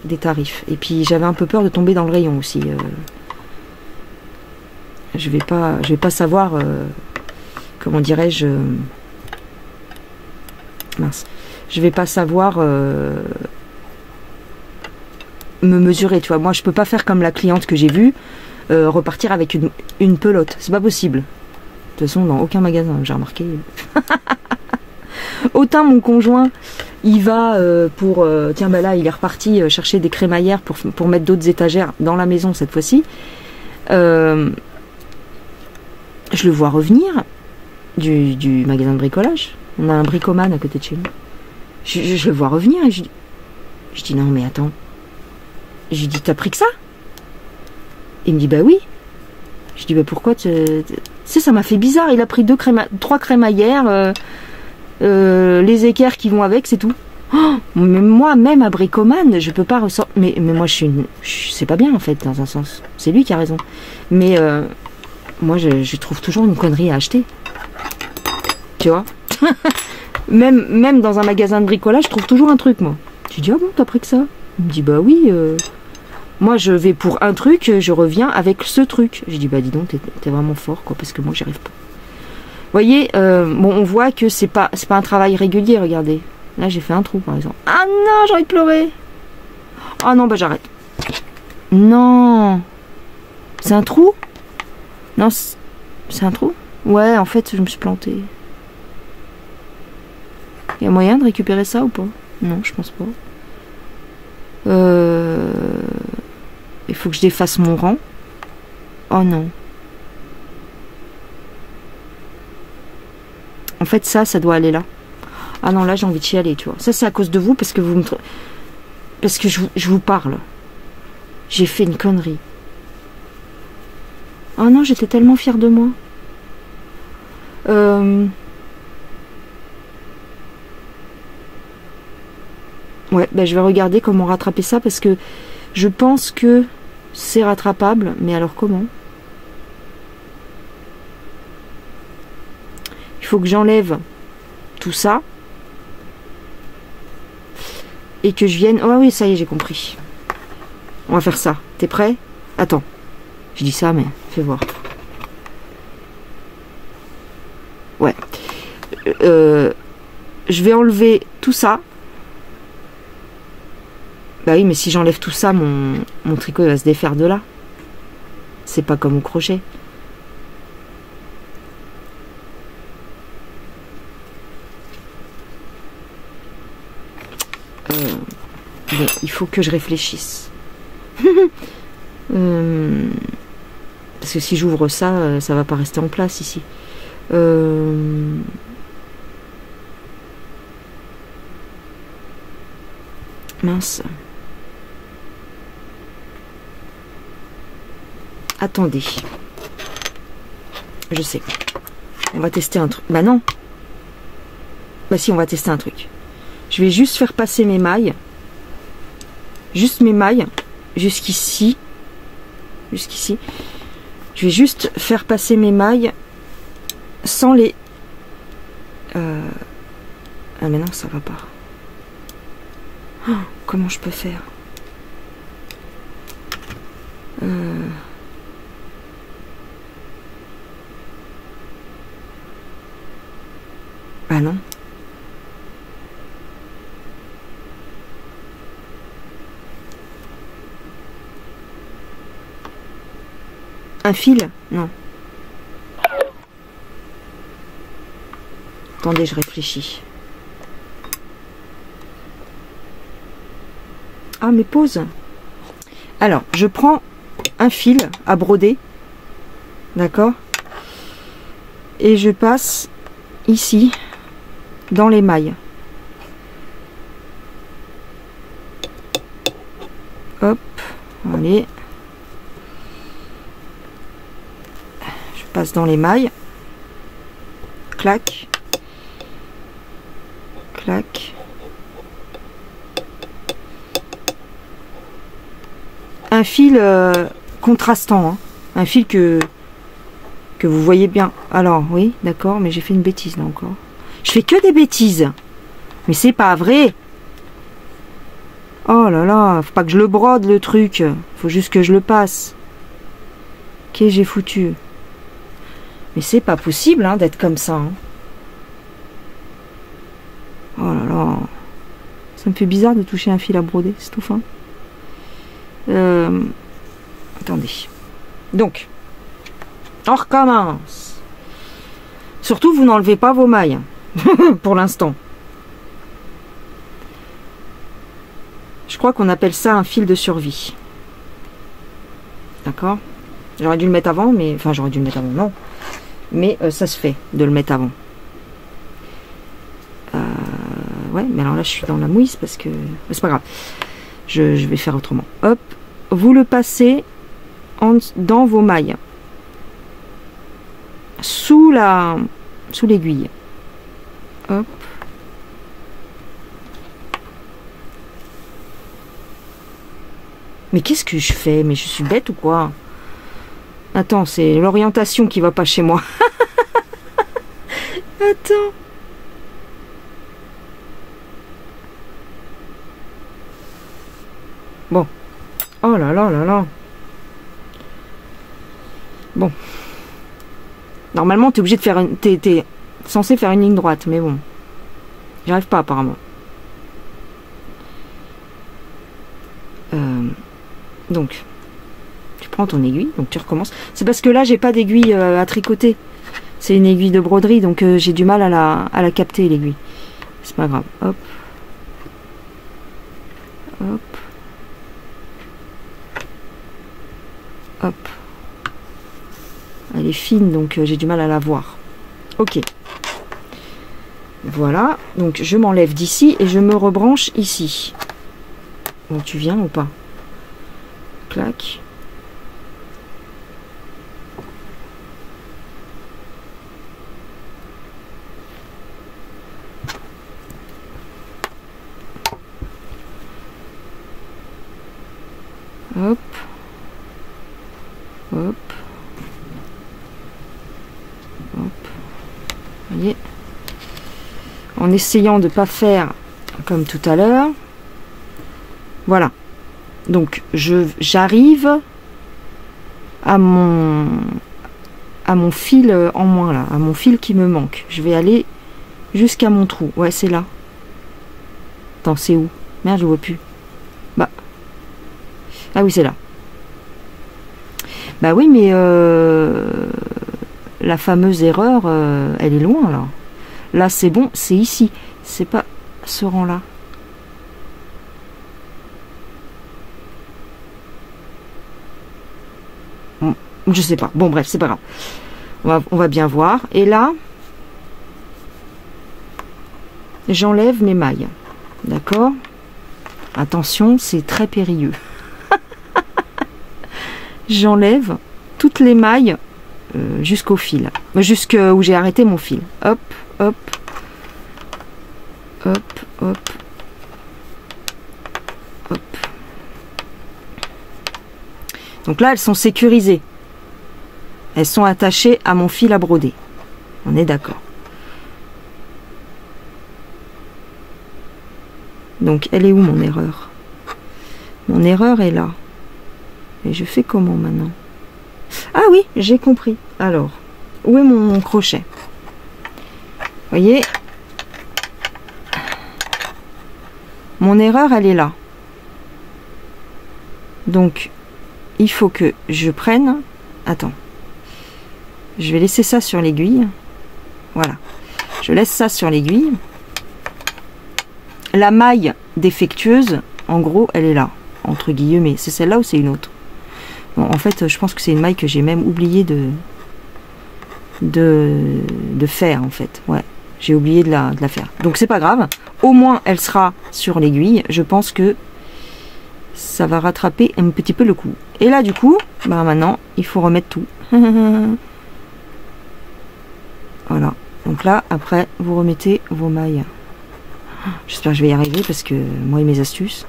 des tarifs. Et puis, j'avais un peu peur de tomber dans le rayon aussi. Je vais pas savoir... comment dirais-je, mince, je vais pas savoir me mesurer, tu vois. Moi, je peux pas faire comme la cliente que j'ai vue, repartir avec une pelote. C'est pas possible. De toute façon, dans aucun magasin, j'ai remarqué. Autant mon conjoint, il va pour... tiens, bah là, il est reparti chercher des crémaillères pour mettre d'autres étagères dans la maison cette fois-ci. Je le vois revenir du magasin de bricolage. On a un bricoman à côté de chez nous. Je le vois revenir et je dis non mais attends. Je lui dis t'as pris que ça? Il me dit bah oui. Je dis bah pourquoi tu sais ça m'a fait bizarre. Il a pris 3 crémaillères, les équerres qui vont avec, c'est tout. Oh, mais moi même à bricoman je peux pas ressortir. Mais moi c'est pas bien en fait dans un sens. C'est lui qui a raison. Mais moi je trouve toujours une connerie à acheter. Tu vois. même dans un magasin de bricolage, je trouve toujours un truc, moi. Tu dis, ah bon, t'as pris que ça? Il me dit, bah oui. Moi, je vais pour un truc, je reviens avec ce truc. Je dis, bah dis donc, t'es vraiment fort, quoi, parce que moi, j'y arrive pas. Vous voyez, bon, on voit que c'est pas un travail régulier, regardez. Là, j'ai fait un trou, par exemple. Ah non, j'ai envie de pleurer. Ah non, bah j'arrête. Non. C'est un trou? Non, c'est un trou? Ouais, en fait, je me suis plantée. Il y a moyen de récupérer ça ou pas? Non, je pense pas. Il faut que je défasse mon rang. Oh non. En fait, ça doit aller là. Ah non, là, j'ai envie de chialer, tu vois. Ça, c'est à cause de vous, parce que vous me... Parce que je vous parle. J'ai fait une connerie. Oh non, j'étais tellement fière de moi. Ouais, ben je vais regarder comment rattraper ça, parce que je pense que c'est rattrapable. Mais alors, comment? Il faut que j'enlève tout ça. Et que je vienne... Oh oui, ça y est, j'ai compris. On va faire ça. T'es prêt? Attends. Je dis ça, mais fais voir. Ouais. Je vais enlever tout ça. Bah oui, mais si j'enlève tout ça, mon tricot il va se défaire de là. C'est pas comme au crochet. Bon, il faut que je réfléchisse. Parce que si j'ouvre ça, ça va pas rester en place ici. Mince. Attendez. Je sais. On va tester un truc. Bah non. Bah si, on va tester un truc. Je vais juste faire passer mes mailles. Juste mes mailles. Jusqu'ici. Jusqu'ici. Je vais juste faire passer mes mailles sans les... Ah mais non, ça va pas. Oh, comment je peux faire? Ah non. Un fil? Non. Attendez, je réfléchis. Ah, mais pause. Alors, je prends un fil à broder. D'accord? Et je passe ici, dans les mailles. Hop, allez. Je passe dans les mailles. Clac. Clac. Un fil contrastant, hein. Un fil que vous voyez bien. Alors, oui, d'accord, mais j'ai fait une bêtise là encore. Je fais que des bêtises. Mais c'est pas vrai. Oh là là, faut pas que je le brode le truc. Faut juste que je le passe. Qu'est-ce que j'ai foutu? Mais c'est pas possible hein, d'être comme ça. Hein. Oh là là. Ça me fait bizarre de toucher un fil à broder, c'est tout fin. Attendez. Donc, on recommence. Surtout, vous n'enlevez pas vos mailles. Pour l'instant. Je crois qu'on appelle ça un fil de survie. D'accord? J'aurais dû le mettre avant, mais... Enfin, j'aurais dû le mettre avant, non. Mais ça se fait de le mettre avant. Ouais, mais alors là, je suis dans la mouise parce que... C'est pas grave. Je vais faire autrement. Hop. Vous le passez dans vos mailles. Sous l'aiguille. Hop. Mais qu'est-ce que je fais? Mais je suis bête ou quoi? Attends, c'est l'orientation qui va pas chez moi. Attends. Bon. Oh là là là là. Bon. Normalement, t'es obligé de faire une... T'es censé faire une ligne droite, mais bon. J'y arrive pas apparemment. Donc. prends ton aiguille, donc tu recommences. C'est parce que là, j'ai pas d'aiguille à tricoter. C'est une aiguille de broderie, donc j'ai du mal à la capter, l'aiguille. C'est pas grave. Hop. Hop. Hop. Elle est fine, donc j'ai du mal à la voir. Ok. Voilà. Donc je m'enlève d'ici et je me rebranche ici. Bon, tu viens ou pas? Clac. Hop. Hop. Hop. Vous voyez, en essayant de ne pas faire comme tout à l'heure. Voilà. Donc j'arrive à mon fil en moins là, à mon fil qui me manque. Je vais aller jusqu'à mon trou. Ouais, c'est là. Attends, c'est où? Merde, je vois plus. Bah. Ah oui, c'est là. Bah oui, mais la fameuse erreur, elle est loin là. Là, c'est bon, c'est ici. C'est pas ce rang-là. Je sais pas. Bon, bref, c'est pas grave. On va bien voir. Et là, j'enlève mes mailles. D'accord? Attention, c'est très périlleux. J'enlève toutes les mailles jusqu'au fil. Jusqu'où j'ai arrêté mon fil. Hop, hop. Hop, hop. Hop. Donc là, elles sont sécurisées. Elles sont attachées à mon fil à broder. On est d'accord. Donc, elle est où mon erreur? Mon erreur est là. Et je fais comment maintenant? Ah oui, j'ai compris. Alors, où est mon crochet? Vous voyez? Mon erreur, elle est là. Donc, il faut que je prenne... Attends. Je vais laisser ça sur l'aiguille. Voilà. Je laisse ça sur l'aiguille. La maille défectueuse, en gros, elle est là. Entre guillemets. C'est celle-là ou c'est une autre? Bon, en fait, je pense que c'est une maille que j'ai même oublié de faire, en fait. Ouais. J'ai oublié de la faire. Donc, c'est pas grave. Au moins, elle sera sur l'aiguille. Je pense que ça va rattraper un petit peu le coup. Et là, du coup, bah maintenant, il faut remettre tout. Voilà. Donc là, après, vous remettez vos mailles. J'espère que je vais y arriver parce que moi et mes astuces.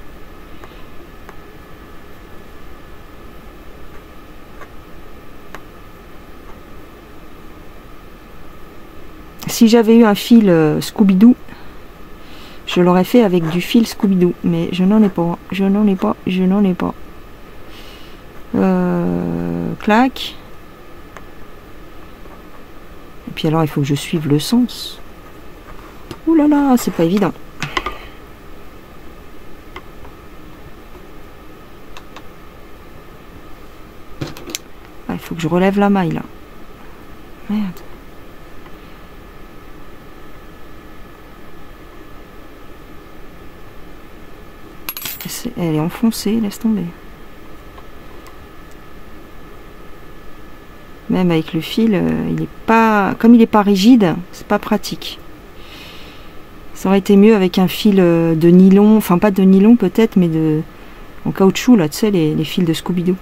Si j'avais eu un fil Scooby-Doo, je l'aurais fait avec du fil Scooby-Doo. Mais je n'en ai pas. Je n'en ai pas. Je n'en ai pas. Clac. Et puis alors, il faut que je suive le sens. Ouh là là, c'est pas évident. Ah, il faut que je relève la maille là. Merde. Elle est enfoncée, laisse tomber. Même avec le fil, il est pas, comme il n'est pas rigide, c'est pas pratique. Ça aurait été mieux avec un fil de nylon, enfin pas de nylon peut-être, mais de en caoutchouc là, tu sais, les fils de Scooby-Doo.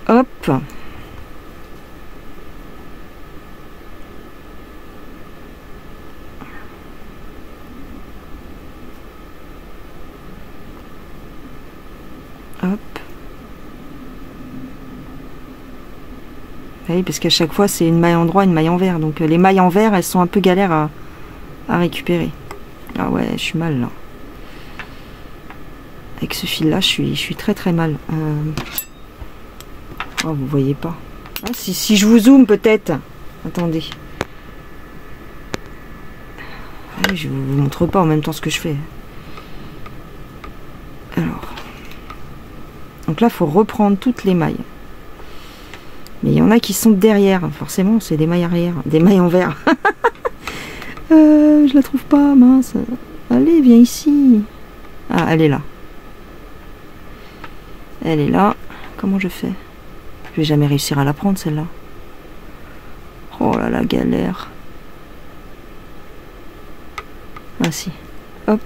Hop. Hop. Oui, parce qu'à chaque fois c'est une maille en droit, une maille en vert. Donc les mailles en vert, elles sont un peu galères à récupérer. Ah ouais, je suis mal là. Avec ce fil là, je suis très très mal. Oh, vous voyez pas. Ah, si je vous zoome peut-être. Attendez. Ah, je vous montre pas en même temps ce que je fais. Alors. Donc là, il faut reprendre toutes les mailles. Mais il y en a qui sont derrière. Forcément, c'est des mailles arrière. Des mailles en vert. Je la trouve pas, mince. Allez, viens ici. Ah, elle est là. Elle est là. Comment je fais? Je vais jamais réussir à la prendre, celle-là. Oh là là, galère. Ah si. Hop.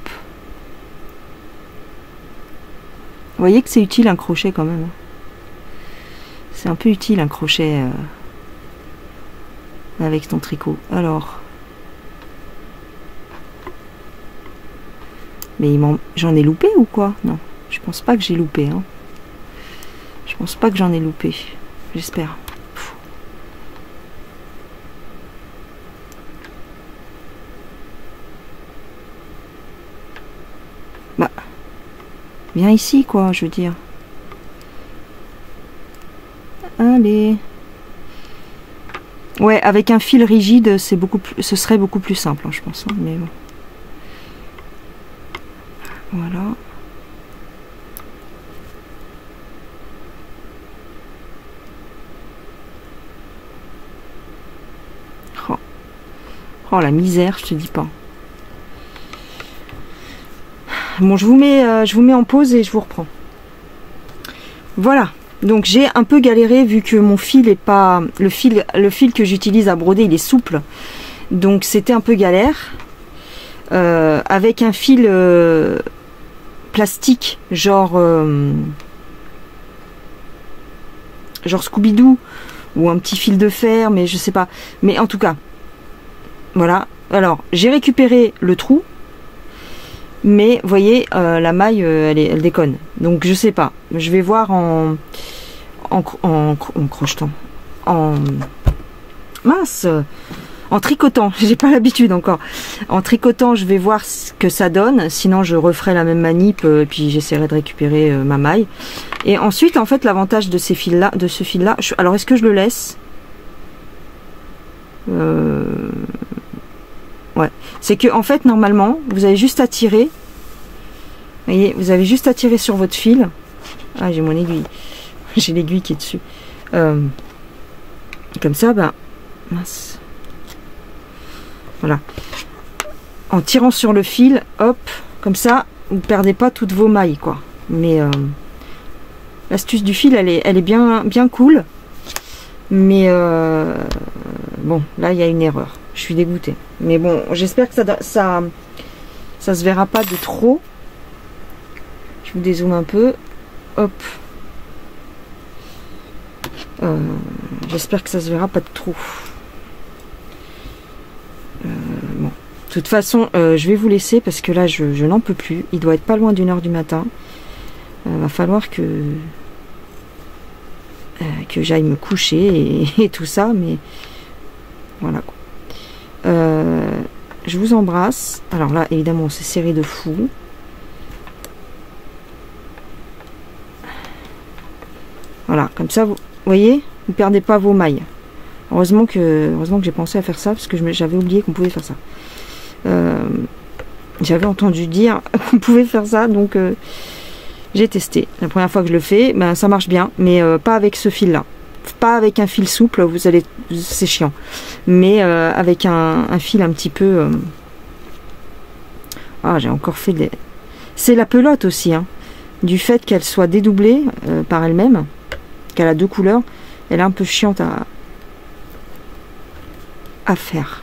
Vous voyez que c'est utile un crochet quand même. C'est un peu utile un crochet avec ton tricot. Alors. Mais j'en ai loupé ou quoi? Non, je pense pas que j'ai loupé. Hein. Je pense pas que j'en ai loupé. J'espère. Bah. Viens ici, quoi, je veux dire. Allez. Ouais, avec un fil rigide, c'est beaucoup plus, ce serait beaucoup plus simple, hein, je pense. Hein, mais bon. Voilà. Oh. Oh, la misère, je te dis pas. Bon, je vous mets en pause et je vous reprends. Voilà. Donc j'ai un peu galéré vu que mon fil est pas le fil que j'utilise à broder, il est souple. Donc c'était un peu galère. Avec un fil plastique genre Scooby-Doo ou un petit fil de fer, mais je sais pas. Mais en tout cas, voilà. Alors j'ai récupéré le trou. Mais vous voyez, la maille, elle déconne. Donc je sais pas. Je vais voir en crochetant. Mince, en tricotant. J'ai pas l'habitude encore. En tricotant, je vais voir ce que ça donne. Sinon, je referai la même manip et puis j'essaierai de récupérer ma maille. Et ensuite, en fait, l'avantage de ces fils-là, de ce fil-là. Alors, est-ce que je le laisse? Ouais, c'est que en fait normalement vous avez juste à tirer. Vous voyez, vous avez juste à tirer sur votre fil. Ah, j'ai mon aiguille. J'ai l'aiguille qui est dessus. Comme ça, ben mince. Voilà. En tirant sur le fil, hop, comme ça, vous perdez pas toutes vos mailles, quoi. Mais l'astuce du fil, elle est bien cool. Mais bon, là il y a une erreur. Je suis dégoûtée. Mais bon, j'espère que ça se verra pas de trop. Je vous dézoome un peu. Hop. J'espère que ça se verra pas de trop. Bon. De toute façon, je vais vous laisser parce que là, je n'en peux plus. Il doit être pas loin d'1h du matin. Va falloir que j'aille me coucher et tout ça. Mais voilà quoi. Je vous embrasse. Alors là, évidemment, c'est serré de fou. Voilà, comme ça, vous voyez, vous perdez pas vos mailles. Heureusement que j'ai pensé à faire ça, parce que j'avais oublié qu'on pouvait faire ça. J'avais entendu dire qu'on pouvait faire ça, donc j'ai testé. La première fois que je le fais, ben, ça marche bien, mais pas avec ce fil-là. Pas avec un fil souple, c'est chiant. Mais avec un fil un petit peu... Ah, j'ai encore fait des... C'est la pelote aussi, hein. Du fait qu'elle soit dédoublée par elle-même, qu'elle a deux couleurs, elle est un peu chiante à faire.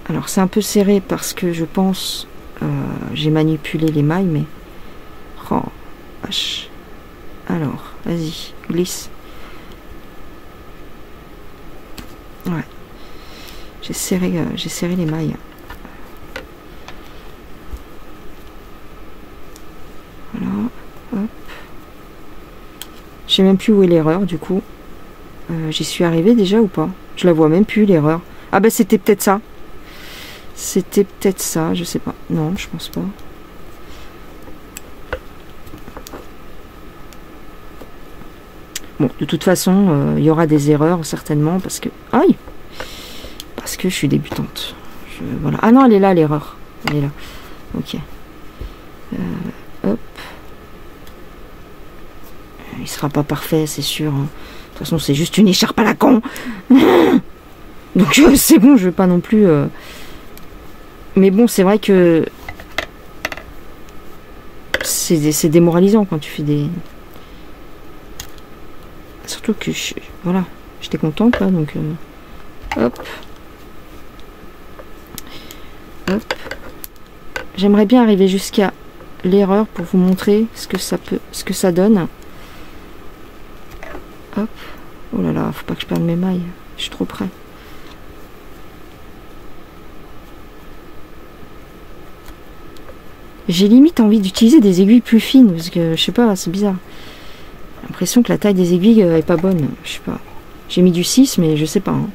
Alors c'est un peu serré parce que je pense j'ai manipulé les mailles, mais... Oh, vache. Alors, vas-y, glisse. Ouais. J'ai serré les mailles. Voilà. Hop. Je sais même plus où est l'erreur du coup. J'y suis arrivée déjà ou pas? Je la vois même plus l'erreur. Ah ben c'était peut-être ça. C'était peut-être ça, je sais pas. Non, je pense pas. Bon, de toute façon, il y aura des erreurs certainement parce que... Aïe! Parce que je suis débutante. Voilà. Ah non, elle est là l'erreur. Elle est là. Ok. Hop. il sera pas parfait, c'est sûr. Hein. De toute façon, c'est juste une écharpe à la con. Donc c'est bon, je vais pas non plus... Mais bon, c'est vrai que... C'est démoralisant quand tu fais des... Surtout que, voilà, j'étais contente, là, donc... hop. Hop. J'aimerais bien arriver jusqu'à l'erreur pour vous montrer ce que ça donne. Hop. Oh là là, faut pas que je perde mes mailles. Je suis trop près. J'ai limite envie d'utiliser des aiguilles plus fines, parce que, je sais pas, c'est bizarre. J'ai l'impression que la taille des aiguilles est pas bonne, je sais pas. J'ai mis du 6, mais je sais pas. Hein.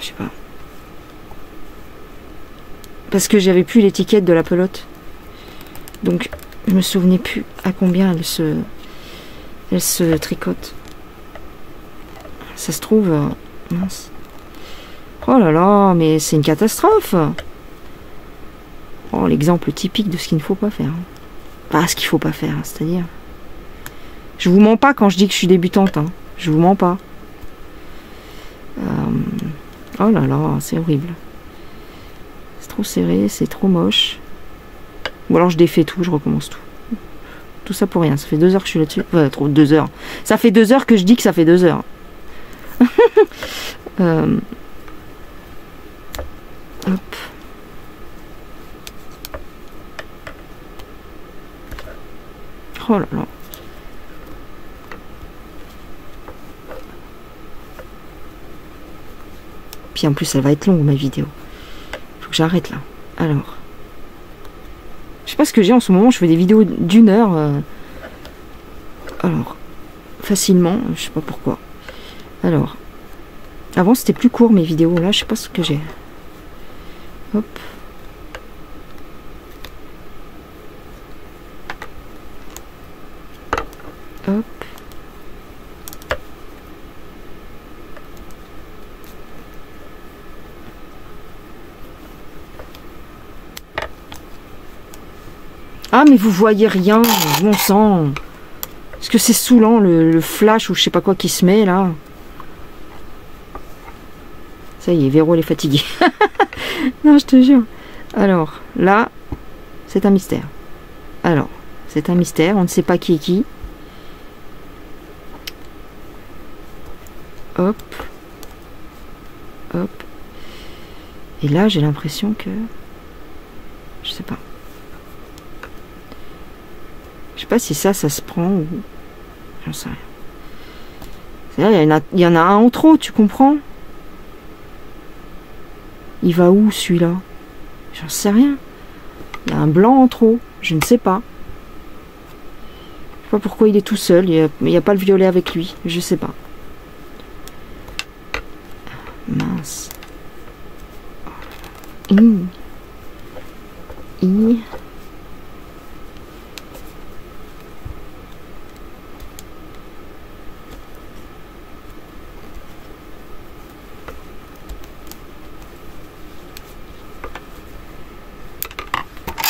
Je sais pas. Parce que j'avais plus l'étiquette de la pelote. Donc, je me souvenais plus à combien elle se tricote. Ça se trouve... mince. Oh là là, mais c'est une catastrophe. Oh, l'exemple typique de ce qu'il ne faut pas faire. Pas ce qu'il faut pas faire, c'est-à-dire... Je vous mens pas quand je dis que je suis débutante. Hein. Je vous mens pas. Oh là là, c'est horrible. C'est trop serré, c'est trop moche. Ou alors je défais tout, je recommence tout. Tout ça pour rien. Ça fait 2 heures que je suis là-dessus. Enfin, trop 2 heures. Ça fait 2 heures que je dis que ça fait 2 heures. Hop. Oh là là. Puis en plus, elle va être longue, ma vidéo. Faut que j'arrête là. Alors. Je sais pas ce que j'ai en ce moment. Je fais des vidéos d'1 heure. Alors. Facilement. Je sais pas pourquoi. Alors. Avant, c'était plus court, mes vidéos. Là, je sais pas ce que j'ai. Hop. Hop. Ah, mais vous voyez rien, bon sang. Est-ce que c'est saoulant, le flash ou je sais pas quoi qui se met, là? Ça y est, Véro, elle est fatiguée. Non, je te jure. Alors, là, c'est un mystère. Alors, c'est un mystère, on ne sait pas qui est qui. Hop. Hop. Et là, j'ai l'impression que... Je sais pas. Je sais pas si ça se prend ou... J'en sais rien. C'est-à-dire, il y en a un en trop, tu comprends? Il va où, celui-là? J'en sais rien. Il y a un blanc en trop. Je ne sais pas. Je sais pas pourquoi il est tout seul. Il n'y a pas le violet avec lui. Je sais pas. Mince.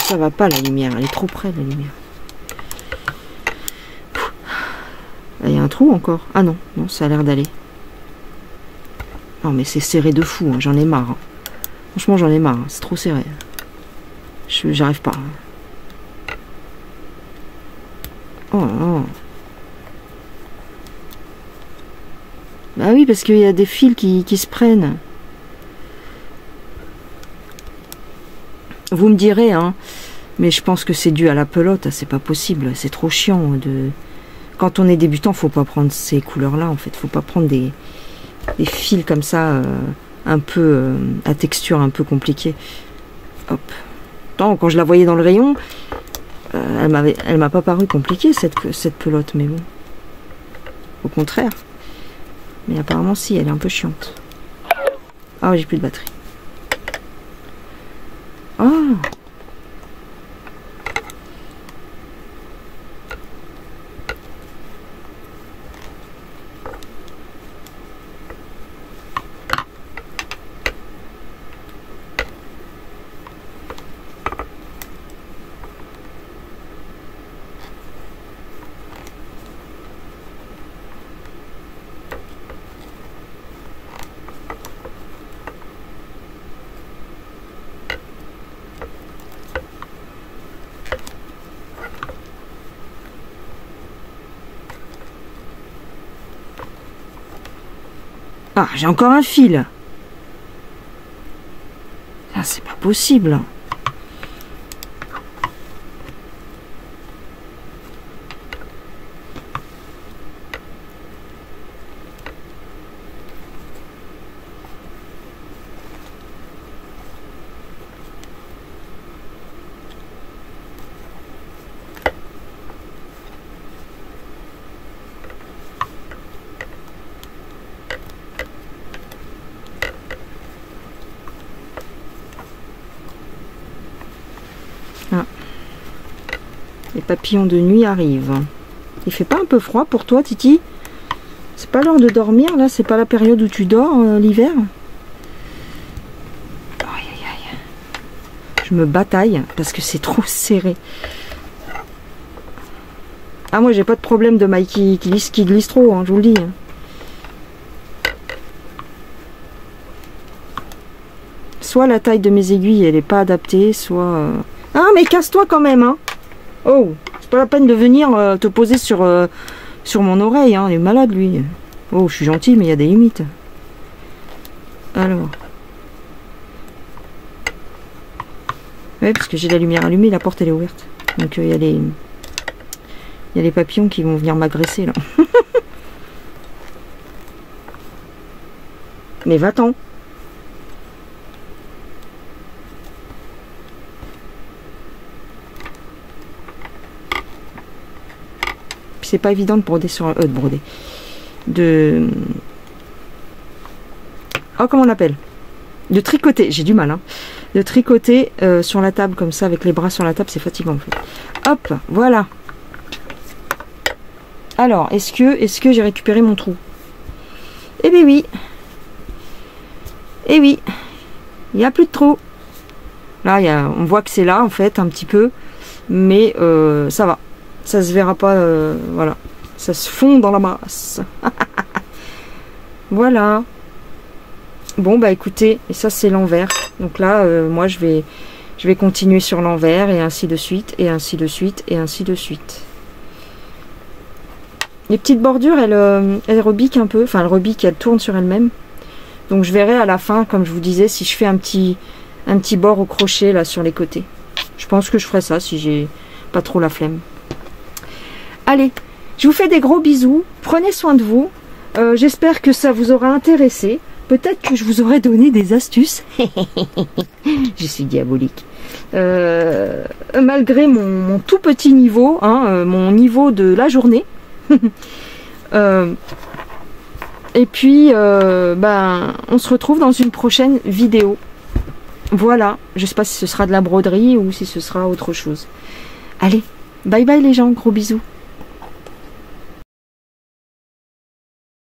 Ça va pas, la lumière, elle est trop près, la lumière. Il y a un trou encore. Ah non, non, ça a l'air d'aller. Non mais c'est serré de fou, hein, j'en ai marre. Hein. Franchement j'en ai marre, hein, c'est trop serré. J'arrive pas. Oh non. Bah oui, parce qu'il y a des fils qui se prennent. Vous me direz, hein, mais je pense que c'est dû à la pelote, c'est pas possible, c'est trop chiant de... Quand on est débutant, faut pas prendre ces couleurs-là, en fait, faut pas prendre des fils comme ça, un peu, à texture un peu compliquée. Hop. Tant, quand je la voyais dans le rayon, elle m'a pas paru compliquée, cette pelote, mais bon. Au contraire. Mais apparemment, si, elle est un peu chiante. Ah, j'ai plus de batterie. Ah! Ah, j'ai encore un fil. Ah, c'est pas possible. Les papillons de nuit arrivent. Il fait pas un peu froid pour toi, Titi? C'est pas l'heure de dormir, là? C'est pas la période où tu dors, l'hiver? Aïe, aïe, aïe. Je me bataille parce que c'est trop serré. Ah, moi, j'ai pas de problème de maille qui glisse trop, hein, je vous le dis. Soit la taille de mes aiguilles, elle est pas adaptée, soit... Ah, mais casse-toi quand même, hein! Oh, c'est pas la peine de venir te poser sur mon oreille, hein. Il est malade lui. Oh, je suis gentil, mais il y a des limites. Alors. Ouais, parce que j'ai la lumière allumée, la porte elle est ouverte. Donc il y a les papillons qui vont venir m'agresser là. Mais va-t'en. C'est pas évident de broder sur... Oh, comment on appelle? De tricoter, j'ai du mal, hein. De tricoter sur la table, comme ça, avec les bras sur la table, c'est fatigant, en fait. Hop, voilà. Alors, est-ce que j'ai récupéré mon trou? Eh bien oui. Eh oui. Il n'y a plus de trou. Là, on voit que c'est là, en fait, un petit peu. Mais ça va. Ça se verra pas, voilà. Ça se fond dans la masse. Voilà. Bon, bah écoutez, et ça c'est l'envers. Donc là, moi je vais continuer sur l'envers et ainsi de suite, et ainsi de suite, et ainsi de suite. Les petites bordures, elles rebiquent un peu. Enfin, elles rebiquent, elles tournent sur elles-mêmes. Donc je verrai à la fin, comme je vous disais, si je fais un petit bord au crochet là sur les côtés. Je pense que je ferai ça si j'ai pas trop la flemme. Allez, je vous fais des gros bisous. Prenez soin de vous. J'espère que ça vous aura intéressé. Peut-être que je vous aurai donné des astuces. Je suis diabolique. Malgré mon tout petit niveau, hein, mon niveau de la journée. Et puis, on se retrouve dans une prochaine vidéo. Voilà. Je ne sais pas si ce sera de la broderie ou si ce sera autre chose. Allez, bye bye les gens. Gros bisous.